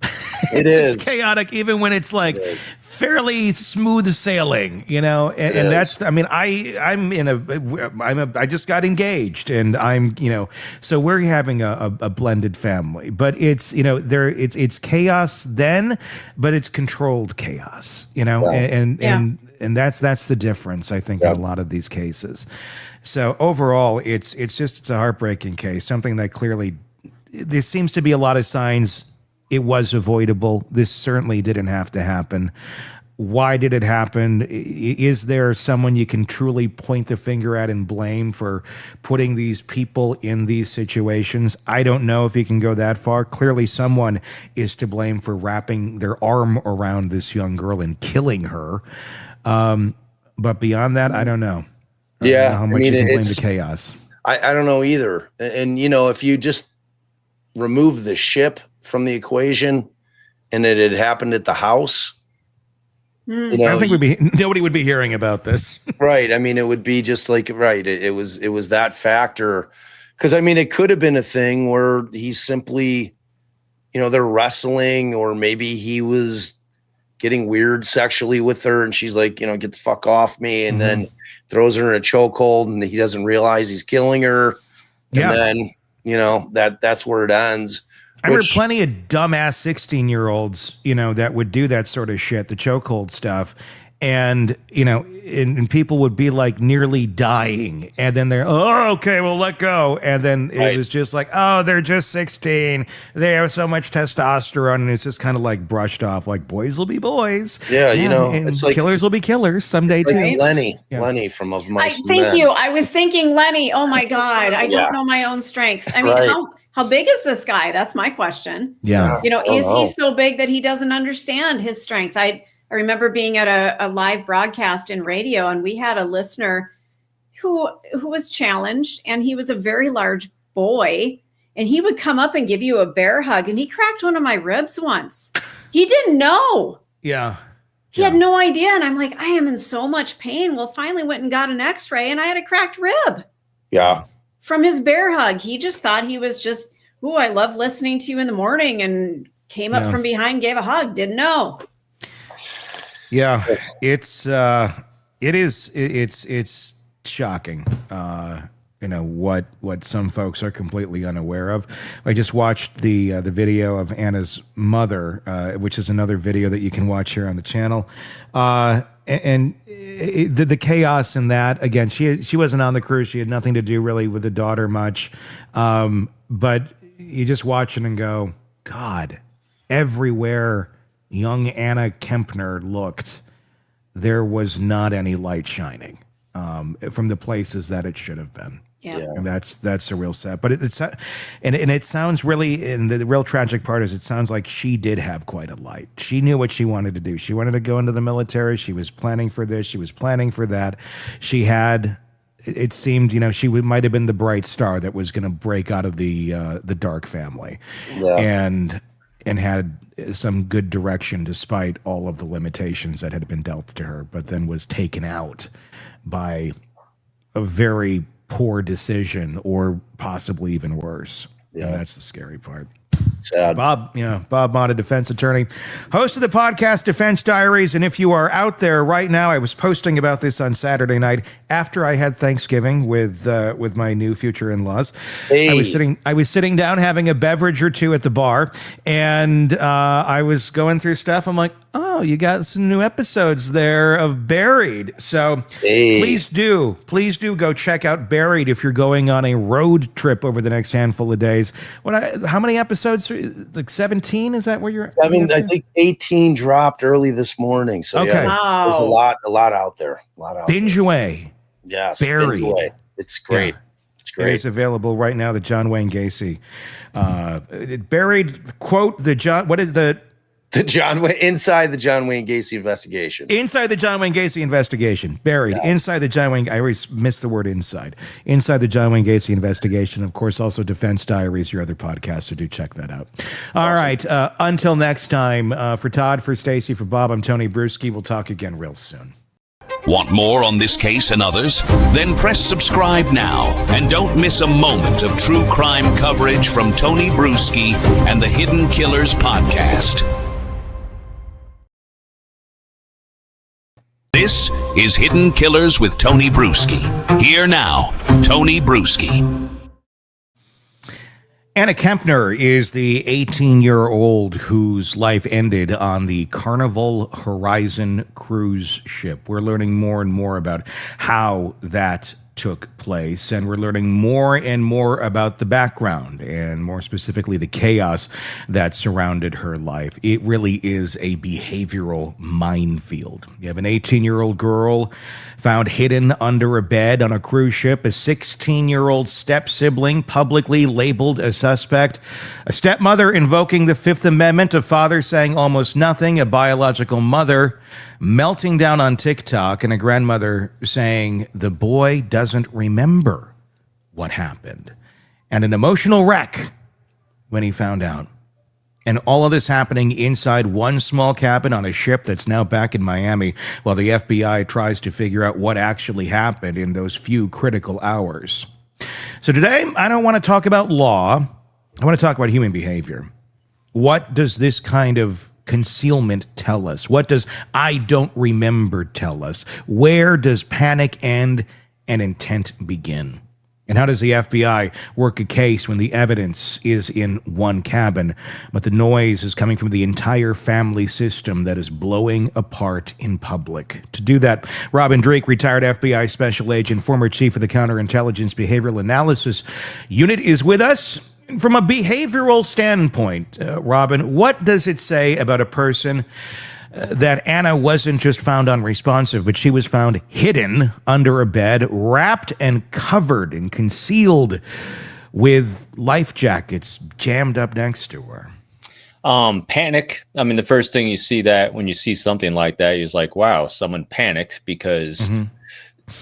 It's chaotic even when it's like fairly smooth sailing, you know. And that's, I mean, I just got engaged, and I'm, you know, so we're having a blended family, but it's, you know, it's chaos then, but it's controlled chaos, you know, and that's the difference, I think, in a lot of these cases. So overall, it's a heartbreaking case, something that clearly there seems to be a lot of signs it was avoidable. This certainly didn't have to happen. Why did it happen? Is there someone you can truly point the finger at and blame for putting these people in these situations? I don't know if you can go that far. Clearly, someone is to blame for wrapping their arm around this young girl and killing her. But beyond that, I don't know. I don't know how much you can blame the chaos. I don't know either. And, you know, if you just remove the ship from the equation and it had happened at the house, you know, I think nobody would be hearing about this. Right. I mean, it would be just like, it was that factor. Cause I mean, it could have been a thing where he's simply, they're wrestling, or maybe he was getting weird sexually with her and she's like, get the fuck off me. And then throws her in a chokehold and he doesn't realize he's killing her. And then, that's where it ends. I remember plenty of dumbass 16-year-olds, that would do that sort of shit, the chokehold stuff. And, and people would be like nearly dying. And then they're, oh, okay, well, let go. And then it was just like, oh, they're just 16. They have so much testosterone. And it's just kind of like brushed off, like boys will be boys. Yeah, and it's like killers will be killers someday too. Lenny from Of Mice and Thank Men. you. I was thinking Lenny. Oh my God. I don't know my own strength. I mean, how big is this guy? That's my question. Yeah. Is he so big that he doesn't understand his strength? I remember being at a live broadcast in radio, and we had a listener who was challenged, and he was a very large boy, and he would come up and give you a bear hug, and he cracked one of my ribs once. He didn't know. Yeah. He had no idea. And I'm like, I am in so much pain. Well, finally went and got an x-ray, and I had a cracked rib. Yeah. From his bear hug. He just thought he was just, I love listening to you in the morning, and came up from behind, gave a hug. Didn't know. Yeah, it's shocking. What some folks are completely unaware of. I just watched the video of Anna's mother, which is another video that you can watch here on the channel. And the chaos in that, again, she wasn't on the cruise. She had nothing to do really with the daughter much. But you just watch it and go, God, everywhere young Anna Kepner looked, there was not any light shining from the places that it should have been. Yeah. And that's a real sad. But it sounds really, and the real tragic part is it sounds like she did have quite a light. She knew what she wanted to do. She wanted to go into the military. She was planning for this. She was planning for that. She had, it seemed, she might have been the bright star that was going to break out of the dark family, and had some good direction despite all of the limitations that had been dealt to her, but then was taken out by a very poor decision, or possibly even worse. Yeah, and that's the scary part. Sad. Bob Mott, a defense attorney, host of the podcast Defense Diaries. And if you are out there right now, I was posting about this on Saturday night after I had Thanksgiving with my new future in-laws. Hey. I was sitting down having a beverage or two at the bar, and I was going through stuff. I'm like, oh, you got some new episodes there of Buried. So please do go check out Buried if you're going on a road trip over the next handful of days. How many episodes? Like 17? Is that where you're at? 7, I think 18 dropped early this morning. So okay. There's a lot out there. Binge away. Yes. Buried. Binge away. It's great. Yeah. It's great. It is available right now. The John Wayne Gacy. Buried, quote, Inside the John Wayne Gacy investigation. Inside the John Wayne Gacy investigation. Buried. Yes. Inside the John Wayne. I always miss the word inside. Inside the John Wayne Gacy investigation. Of course, also Defense Diaries, your other podcast. So do check that out. All right. Until next time, for Todd, for Stacy, for Bob, I'm Tony Bruschi. We'll talk again real soon. Want more on this case and others? Then press subscribe now and don't miss a moment of true crime coverage from Tony Bruschi and the Hidden Killers podcast. This is Hidden Killers with Tony Bruschi. Here now, Tony Bruschi. Anna Kepner is the 18-year-old whose life ended on the Carnival Horizon cruise ship. We're learning more and more about how that took place, and we're learning more and more about the background, and more specifically the chaos that surrounded her life. It really is a behavioral minefield. You have an 18-year-old girl found hidden under a bed on a cruise ship, a 16-year-old step-sibling publicly labeled a suspect, a stepmother invoking the Fifth Amendment, a father saying almost nothing, a biological mother melting down on TikTok, and a grandmother saying the boy doesn't remember what happened, and an emotional wreck when he found out. And all of this happening inside one small cabin on a ship that's now back in Miami, while the FBI tries to figure out what actually happened in those few critical hours. So today, I don't want to talk about law. I want to talk about human behavior. what does this kind of concealment tell us? What does I don't remember tell us? Where does panic end and intent begin? And how does the FBI work a case when the evidence is in one cabin, but the noise is coming from the entire family system that is blowing apart in public? To do that, Robin Drake, retired FBI special agent, former chief of the Counterintelligence Behavioral Analysis Unit, is with us. From a behavioral standpoint, Robin, what does it say about a person that Anna wasn't just found unresponsive, but she was found hidden under a bed, wrapped and covered and concealed with life jackets jammed up next to her? Panic. I mean, the first thing you see that when you see something like that is like, wow, someone panicked because,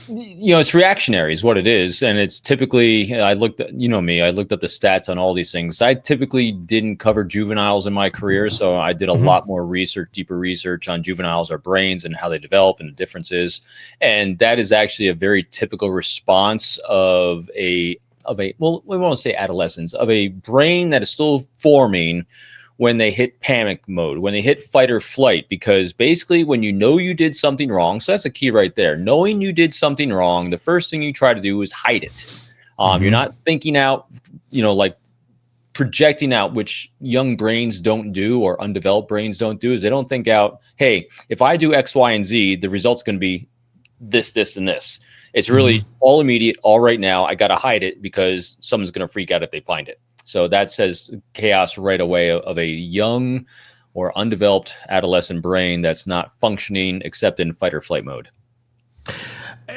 it's reactionary is what it is. And it's typically, I looked up the stats on all these things. I typically didn't cover juveniles in my career. So I did a lot more research, deeper research on juveniles, our brains and how they develop and the differences. And that is actually a very typical response of well, we won't say adolescence, of a brain that is still forming when they hit panic mode, when they hit fight or flight, because basically when you know you did something wrong, so that's a key right there. Knowing you did something wrong, the first thing you try to do is hide it. You're not thinking out, like projecting out, which young brains don't do or undeveloped brains don't do, is they don't think out, hey, if I do X, Y, and Z, the result's going to be this, this, and this. It's really all immediate, all right now. I got to hide it because someone's going to freak out if they find it. So that says chaos right away of a young or undeveloped adolescent brain that's not functioning except in fight or flight mode.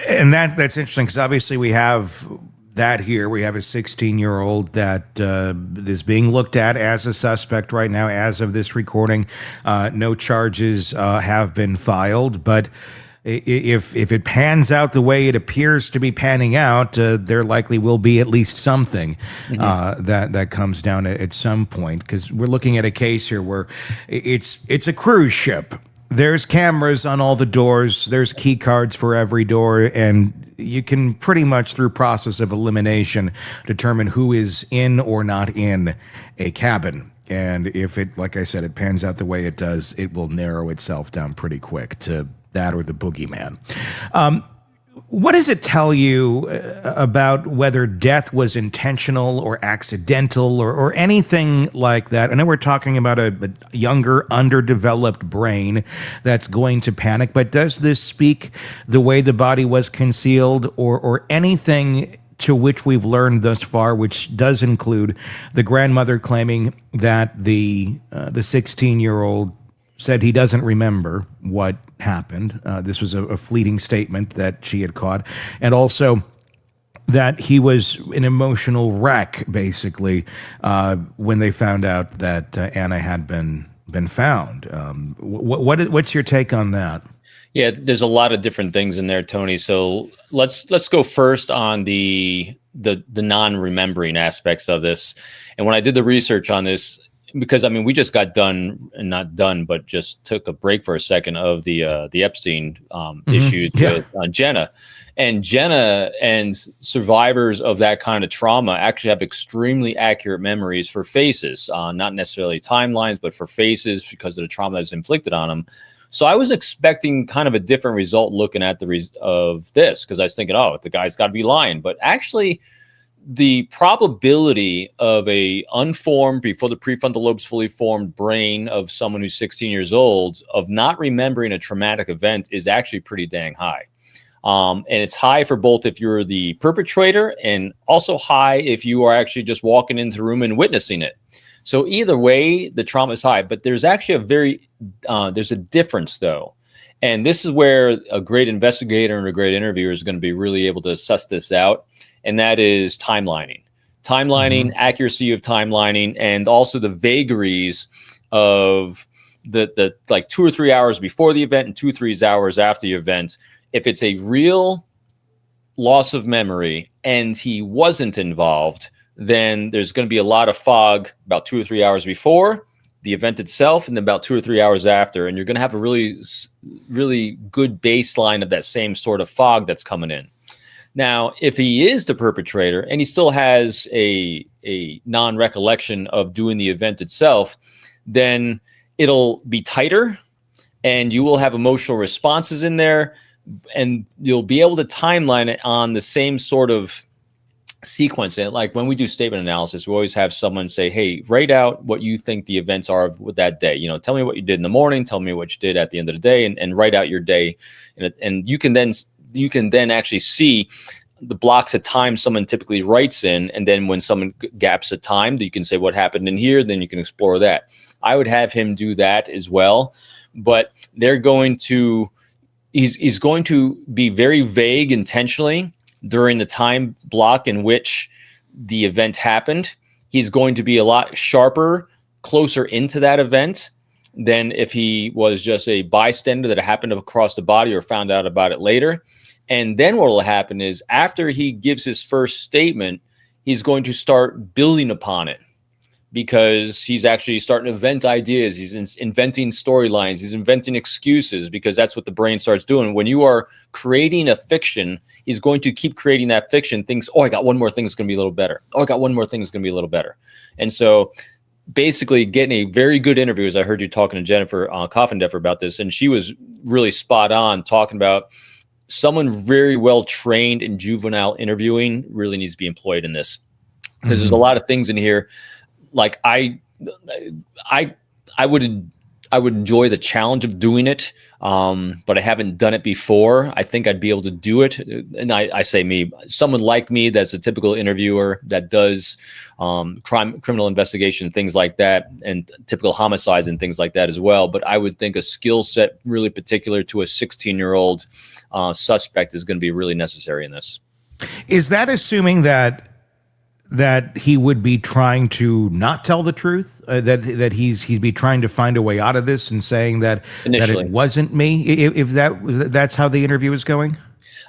And that's interesting because obviously we have that here. We have a 16-year-old that is being looked at as a suspect right now as of this recording. No charges have been filed, but if it pans out the way it appears to be panning out, there likely will be at least something that comes down at some point, because we're looking at a case here where it's a cruise ship. There's cameras on all the doors. There's key cards for every door, and you can pretty much, through process of elimination, determine who is in or not in a cabin. And if it, like I said, it pans out the way it does, it will narrow itself down pretty quick to that or the boogeyman. What does it tell you about whether death was intentional or accidental or anything like that? I know we're talking about a younger, underdeveloped brain that's going to panic, but does this speak the way the body was concealed or anything to which we've learned thus far, which does include the grandmother claiming that the 16-year-old said he doesn't remember what happened. This was a fleeting statement that she had caught. And also that he was an emotional wreck, basically, when they found out that Anna had been found. What's your take on that? Yeah, there's a lot of different things in there, Tony. So let's go first on the non-remembering aspects of this. And when I did the research on this, because I mean, we just got done, and not done, but just took a break for a second of the Epstein issues with Jenna, and survivors of that kind of trauma actually have extremely accurate memories for faces, not necessarily timelines, but for faces because of the trauma that's inflicted on them. So I was expecting kind of a different result looking at of this, because I was thinking, oh, the guy's got to be lying, but actually, the probability of a unformed, before the prefrontal lobe's fully formed brain of someone who's 16 years old of not remembering a traumatic event is actually pretty dang high. And it's high for both if you're the perpetrator and also high if you are actually just walking into the room and witnessing it. So either way, the trauma is high, but there's actually there's a difference though. And this is where a great investigator and a great interviewer is going to be really able to suss this out. And that is timelining, accuracy of timelining, and also the vagaries of the like 2 or 3 hours before the event and 2 or 3 hours after the event. If it's a real loss of memory and he wasn't involved, then there's going to be a lot of fog about 2 or 3 hours before the event itself, and then about 2 or 3 hours after. And you're going to have a really, really good baseline of that same sort of fog that's coming in. Now, if he is the perpetrator and he still has a non-recollection of doing the event itself, then it'll be tighter and you will have emotional responses in there, and you'll be able to timeline it on the same sort of sequence. And like when we do statement analysis, we always have someone say, hey, write out what you think the events are of that day. You know, tell me what you did in the morning, tell me what you did at the end of the day, and write out your day. And you can then actually see the blocks of time someone typically writes in. And then when someone gaps a time, you can say what happened in here, then you can explore that. I would have him do that as well, but he's going to be very vague intentionally during the time block in which the event happened. He's going to be a lot sharper, closer into that event than if he was just a bystander that happened across the body or found out about it later. And then what will happen is after he gives his first statement, he's going to start building upon it, because he's actually starting to invent ideas. He's inventing storylines. He's inventing excuses, because that's what the brain starts doing. When you are creating a fiction, he's going to keep creating that fiction. Thinks, oh, I got one more thing that's going to be a little better. Oh, I got one more thing that's going to be a little better. And so basically getting a very good interview, as I heard you talking to Jennifer Coffindeffer about this, and she was really spot on talking about someone very well trained in juvenile interviewing really needs to be employed in this, because there's a lot of things in here. Like I would enjoy the challenge of doing it, but I haven't done it before. I think I'd be able to do it. And I say me, someone like me that's a typical interviewer that does criminal investigation, things like that, and typical homicides and things like that as well. But I would think a skill set really particular to a 16-year-old suspect is going to be really necessary in this. Is that assuming that he would be trying to not tell the truth, that he'd be trying to find a way out of this and saying that it wasn't me? If that's how the interview is going,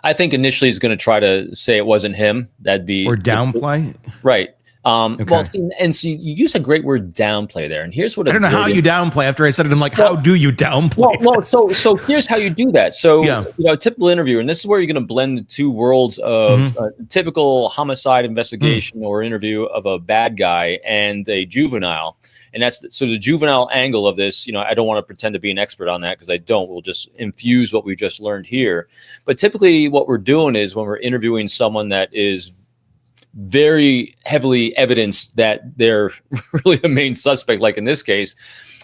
I think initially he's going to try to say it wasn't him. That'd be, or downplay, right? Okay. Well, so you use a great word, downplay, there. And here's what I don't know how you downplay. After I said it, I'm like, how do you downplay? Well, so here's how you do that. So, a typical interviewer, and this is where you're going to blend the two worlds of typical homicide investigation or interview of a bad guy and a juvenile. And that's so the juvenile angle of this. I don't want to pretend to be an expert on that, because I don't. We'll just infuse what we've just learned here. But typically what we're doing is when we're interviewing someone that is very heavily evidenced that they're really the main suspect, like in this case,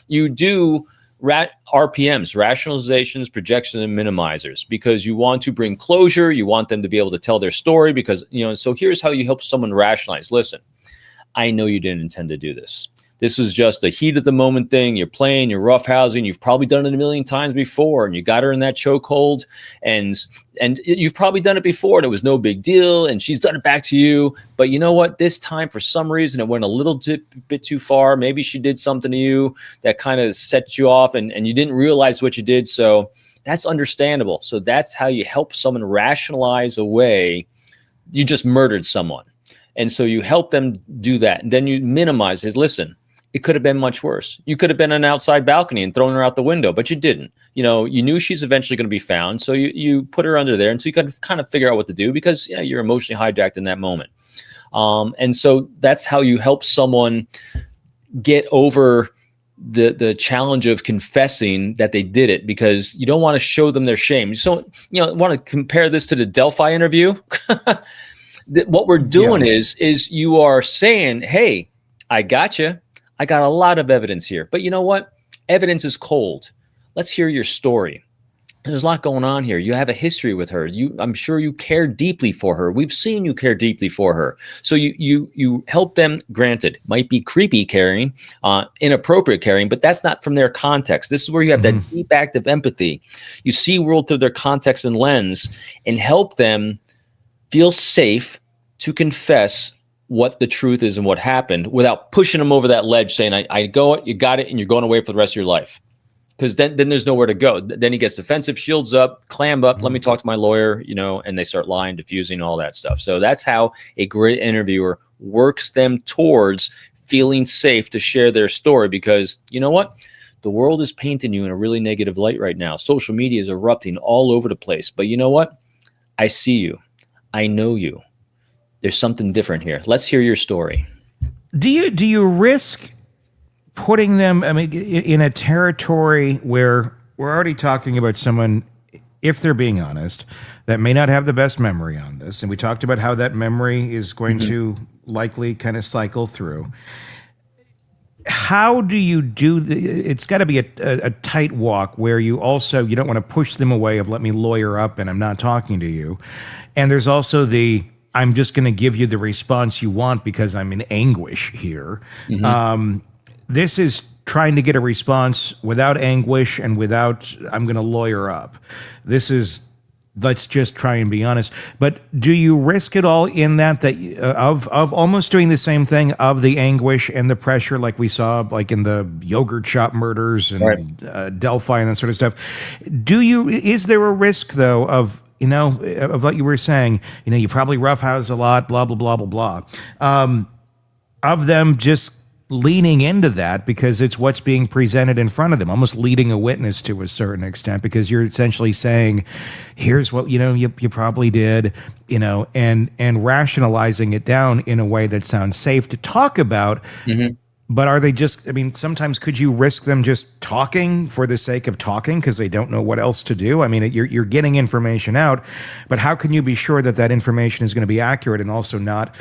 you do RPMs, rationalizations, projections, and minimizers, because you want to bring closure. You want them to be able to tell their story, because, so here's how you help someone rationalize. Listen, I know you didn't intend to do this. This was just a heat of the moment thing. You're playing, you're roughhousing. You've probably done it a million times before, and you got her in that chokehold, and you've probably done it before, and it was no big deal, and she's done it back to you. But you know what? This time, for some reason, it went a little bit too far. Maybe she did something to you that kind of set you off, and you didn't realize what you did. So that's understandable. So that's how you help someone rationalize away you just murdered someone. And so you help them do that. And then you minimize it. Listen, it could have been much worse. You could have been on an outside balcony and thrown her out the window, but you didn't. You knew she's eventually going to be found, so you put her under there, and so you could kind of figure out what to do, because you're emotionally hijacked in that moment. And so that's how you help someone get over the challenge of confessing that they did it, because you don't want to show them their shame. So want to compare this to the Delphi interview. What we're doing is you are saying, hey, I got you. I got a lot of evidence here, but you know what? Evidence is cold. Let's hear your story. There's a lot going on here. You have a history with her. I'm sure you care deeply for her. We've seen you care deeply for her. So you help them. Granted, might be creepy caring, inappropriate caring, but that's not from their context. This is where you have that deep active empathy. You see world through their context and lens, and help them feel safe to confess what the truth is and what happened, without pushing them over that ledge, saying, I go it, you got it, and you're going away for the rest of your life. Because then there's nowhere to go. Then he gets defensive, shields up, clam up, let me talk to my lawyer, and they start lying, diffusing, all that stuff. So that's how a great interviewer works them towards feeling safe to share their story, because you know what? The world is painting you in a really negative light right now. Social media is erupting all over the place. But you know what? I see you. I know you. There's something different here. Let's hear your story. Do you risk putting them, I mean, in a territory where we're already talking about someone, if they're being honest, that may not have the best memory on this, and we talked about how that memory is going to likely kind of cycle through. How do you do it's got to be a tight walk where you don't want to push them away of let me lawyer up and I'm not talking to you, and there's also the I'm just going to give you the response you want because I'm in anguish here. This is trying to get a response without anguish and without I'm going to lawyer up. This is let's just try and be honest. But do you risk it all in that of almost doing the same thing of the anguish and the pressure like we saw like in the yogurt shop murders and Delphi and that sort of stuff? Is there a risk though of what you were saying, you probably roughhouse a lot, blah, blah, blah, blah, blah, of them just leaning into that because it's what's being presented in front of them, almost leading a witness to a certain extent, because you're essentially saying, here's what, you probably did, and rationalizing it down in a way that sounds safe to talk about. But are they just, sometimes could you risk them just talking for the sake of talking because they don't know what else to do? You're getting information out, but how can you be sure that that information is going to be accurate and also not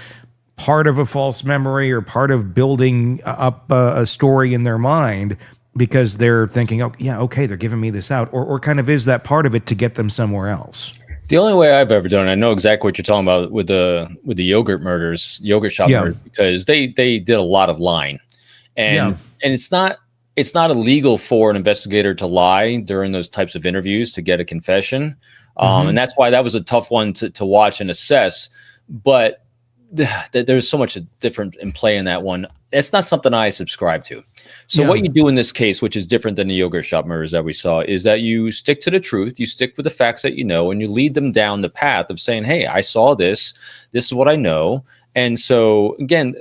part of a false memory or part of building up a story in their mind because they're thinking, oh, yeah, okay, they're giving me this out, or kind of is that part of it to get them somewhere else? The only way I've ever done it, I know exactly what you're talking about with the yogurt shop murders, because they did a lot of lying. And it's not illegal for an investigator to lie during those types of interviews to get a confession. And that's why that was a tough one to watch and assess. But there's so much different in play in that one. It's not something I subscribe to. So what you do in this case, which is different than the yogurt shop murders that we saw, is that you stick to the truth, you stick with the facts that you know, and you lead them down the path of saying, hey, I saw this is what I know. And so again,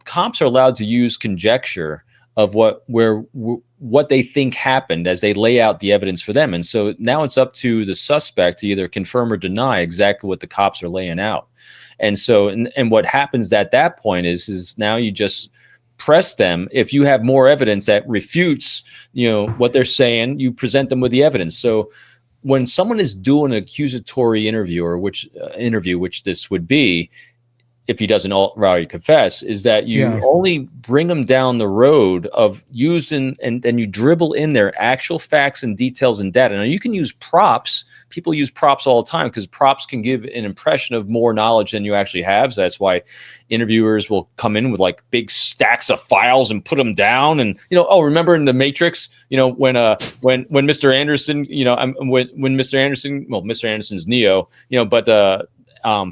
cops are allowed to use conjecture of what they think happened as they lay out the evidence for them. And so now it's up to the suspect to either confirm or deny exactly what the cops are laying out. And so, and what happens at that point is now you just press them. If you have more evidence that refutes, what they're saying, you present them with the evidence. So when someone is doing an accusatory interview, or which this would be, if he doesn't already confess, is that you only bring them down the road of using, and then you dribble in their actual facts and details and data. Now you can use props. People use props all the time because props can give an impression of more knowledge than you actually have. So that's why interviewers will come in with like big stacks of files and put them down. And, remember in the Matrix, when Mr. Anderson, when Mr. Anderson, well, Mr. Anderson's Neo, but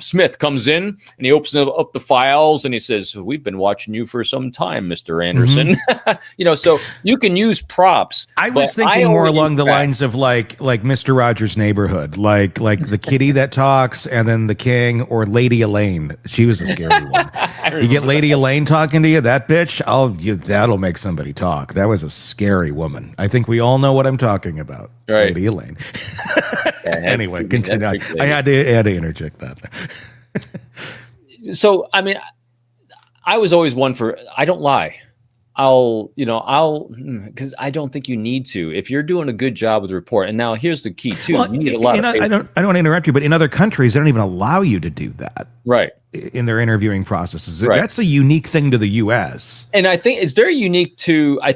Smith comes in and he opens up the files and he says, we've been watching you for some time, Mr. Anderson. So you can use props. I was thinking more along the lines of like Mr. Rogers' Neighborhood, like the kitty that talks and then the king, or Lady Elaine. She was a scary one. You get Lady Elaine talking to you, that bitch, that'll make somebody talk. That was a scary woman. I think we all know what I'm talking about. Right. Lady Elaine. Anyway, continue. I had to interject that. So, I was always one for, I don't lie. Because I don't think you need to. If you're doing a good job with the report, and now here's the key too. You need a lot of I don't want to interrupt you, but in other countries, they don't even allow you to do that. Right. In their interviewing processes. Right. That's a unique thing to the U.S. And I think it's very unique to, we're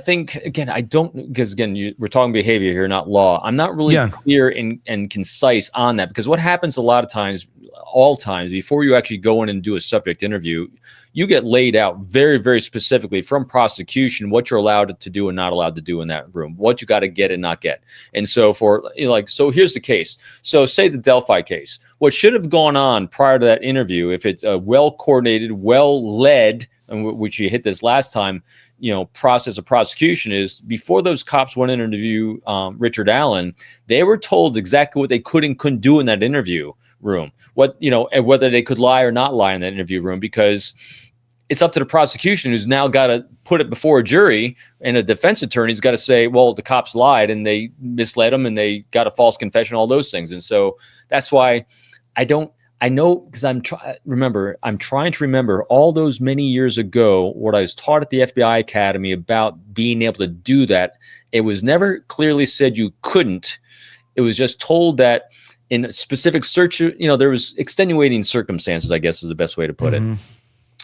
talking behavior here, not law. I'm not really clear and concise on that, because what happens a lot of times, all times, before you actually go in and do a subject interview, you get laid out very, very specifically from prosecution what you're allowed to do and not allowed to do in that room, what you got to get and not get. And so so here's the case. So say the Delphi case, what should have gone on prior to that interview, if it's a well-coordinated, well-led, and which you hit this last time, process of prosecution, is before those cops went in to interview Richard Allen, they were told exactly what they could and couldn't do in that interview room, and whether they could lie or not lie in that interview room, because it's up to the prosecution, who's now got to put it before a jury, and a defense attorney's got to say, well, the cops lied and they misled them and they got a false confession, all those things. And so that's why I know because I'm trying to remember all those many years ago what I was taught at the FBI Academy about being able to do that. It was never clearly said you couldn't. It was just told that in specific search, there was extenuating circumstances, I guess is the best way to put it.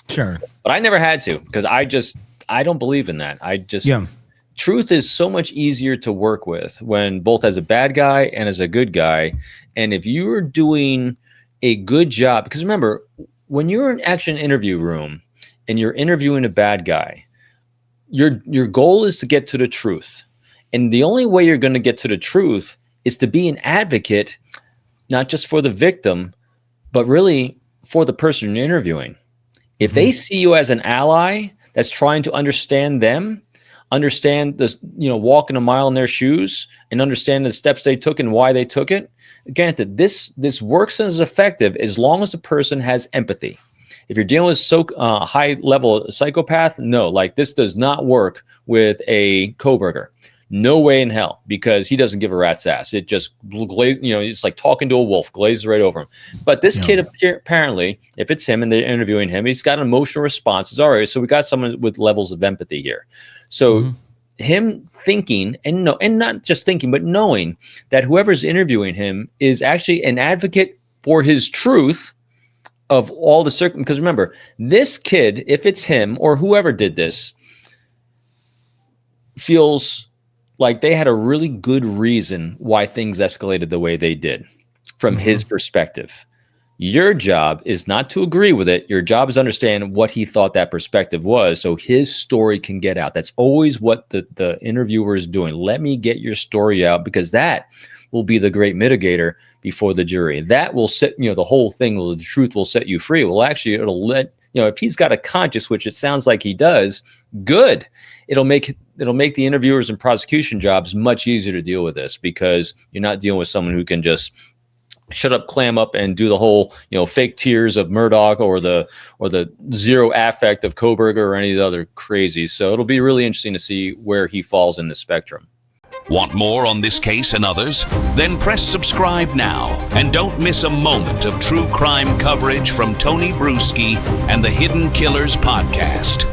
Sure. But I never had to because I don't believe in that. Truth is so much easier to work with when both as a bad guy and as a good guy. And if you're doing a good job, because remember, when you're in action interview room and you're interviewing a bad guy, your goal is to get to the truth. And the only way you're going to get to the truth is to be an advocate, not just for the victim, but really for the person you're interviewing. If they see you as an ally that's trying to understand them, understand this, walking a mile in their shoes and understand the steps they took and why they took it, granted, this works and is effective as long as the person has empathy. If you're dealing with high level psychopath, no, like this does not work with a Kohberger. No way in hell, because he doesn't give a rat's ass. It just it's like talking to a wolf, glazes right over him. But this kid, apparently, if it's him and they're interviewing him, he's got an emotional response. It's all right. So we got someone with levels of empathy here. So him thinking and not just thinking, but knowing that whoever's interviewing him is actually an advocate for his truth of all the because remember, this kid, if it's him or whoever did this, feels like they had a really good reason why things escalated the way they did from his perspective. Your job is not to agree with it. Your job is to understand what he thought that perspective was so his story can get out. That's always what the interviewer is doing. Let me get your story out, because that will be the great mitigator before the jury. That will set, the whole thing, the truth will set you free. Well, actually, it'll let, if he's got a conscience, which it sounds like he does, good. It'll make the interviewers and prosecution jobs much easier to deal with this, because you're not dealing with someone who can just shut up, clam up, and do the whole, fake tears of Murdoch or the zero affect of Kohberger or any of the other crazies. So it'll be really interesting to see where he falls in the spectrum. Want more on this case and others? Then press subscribe now and don't miss a moment of true crime coverage from Tony Bruschi and the Hidden Killers podcast.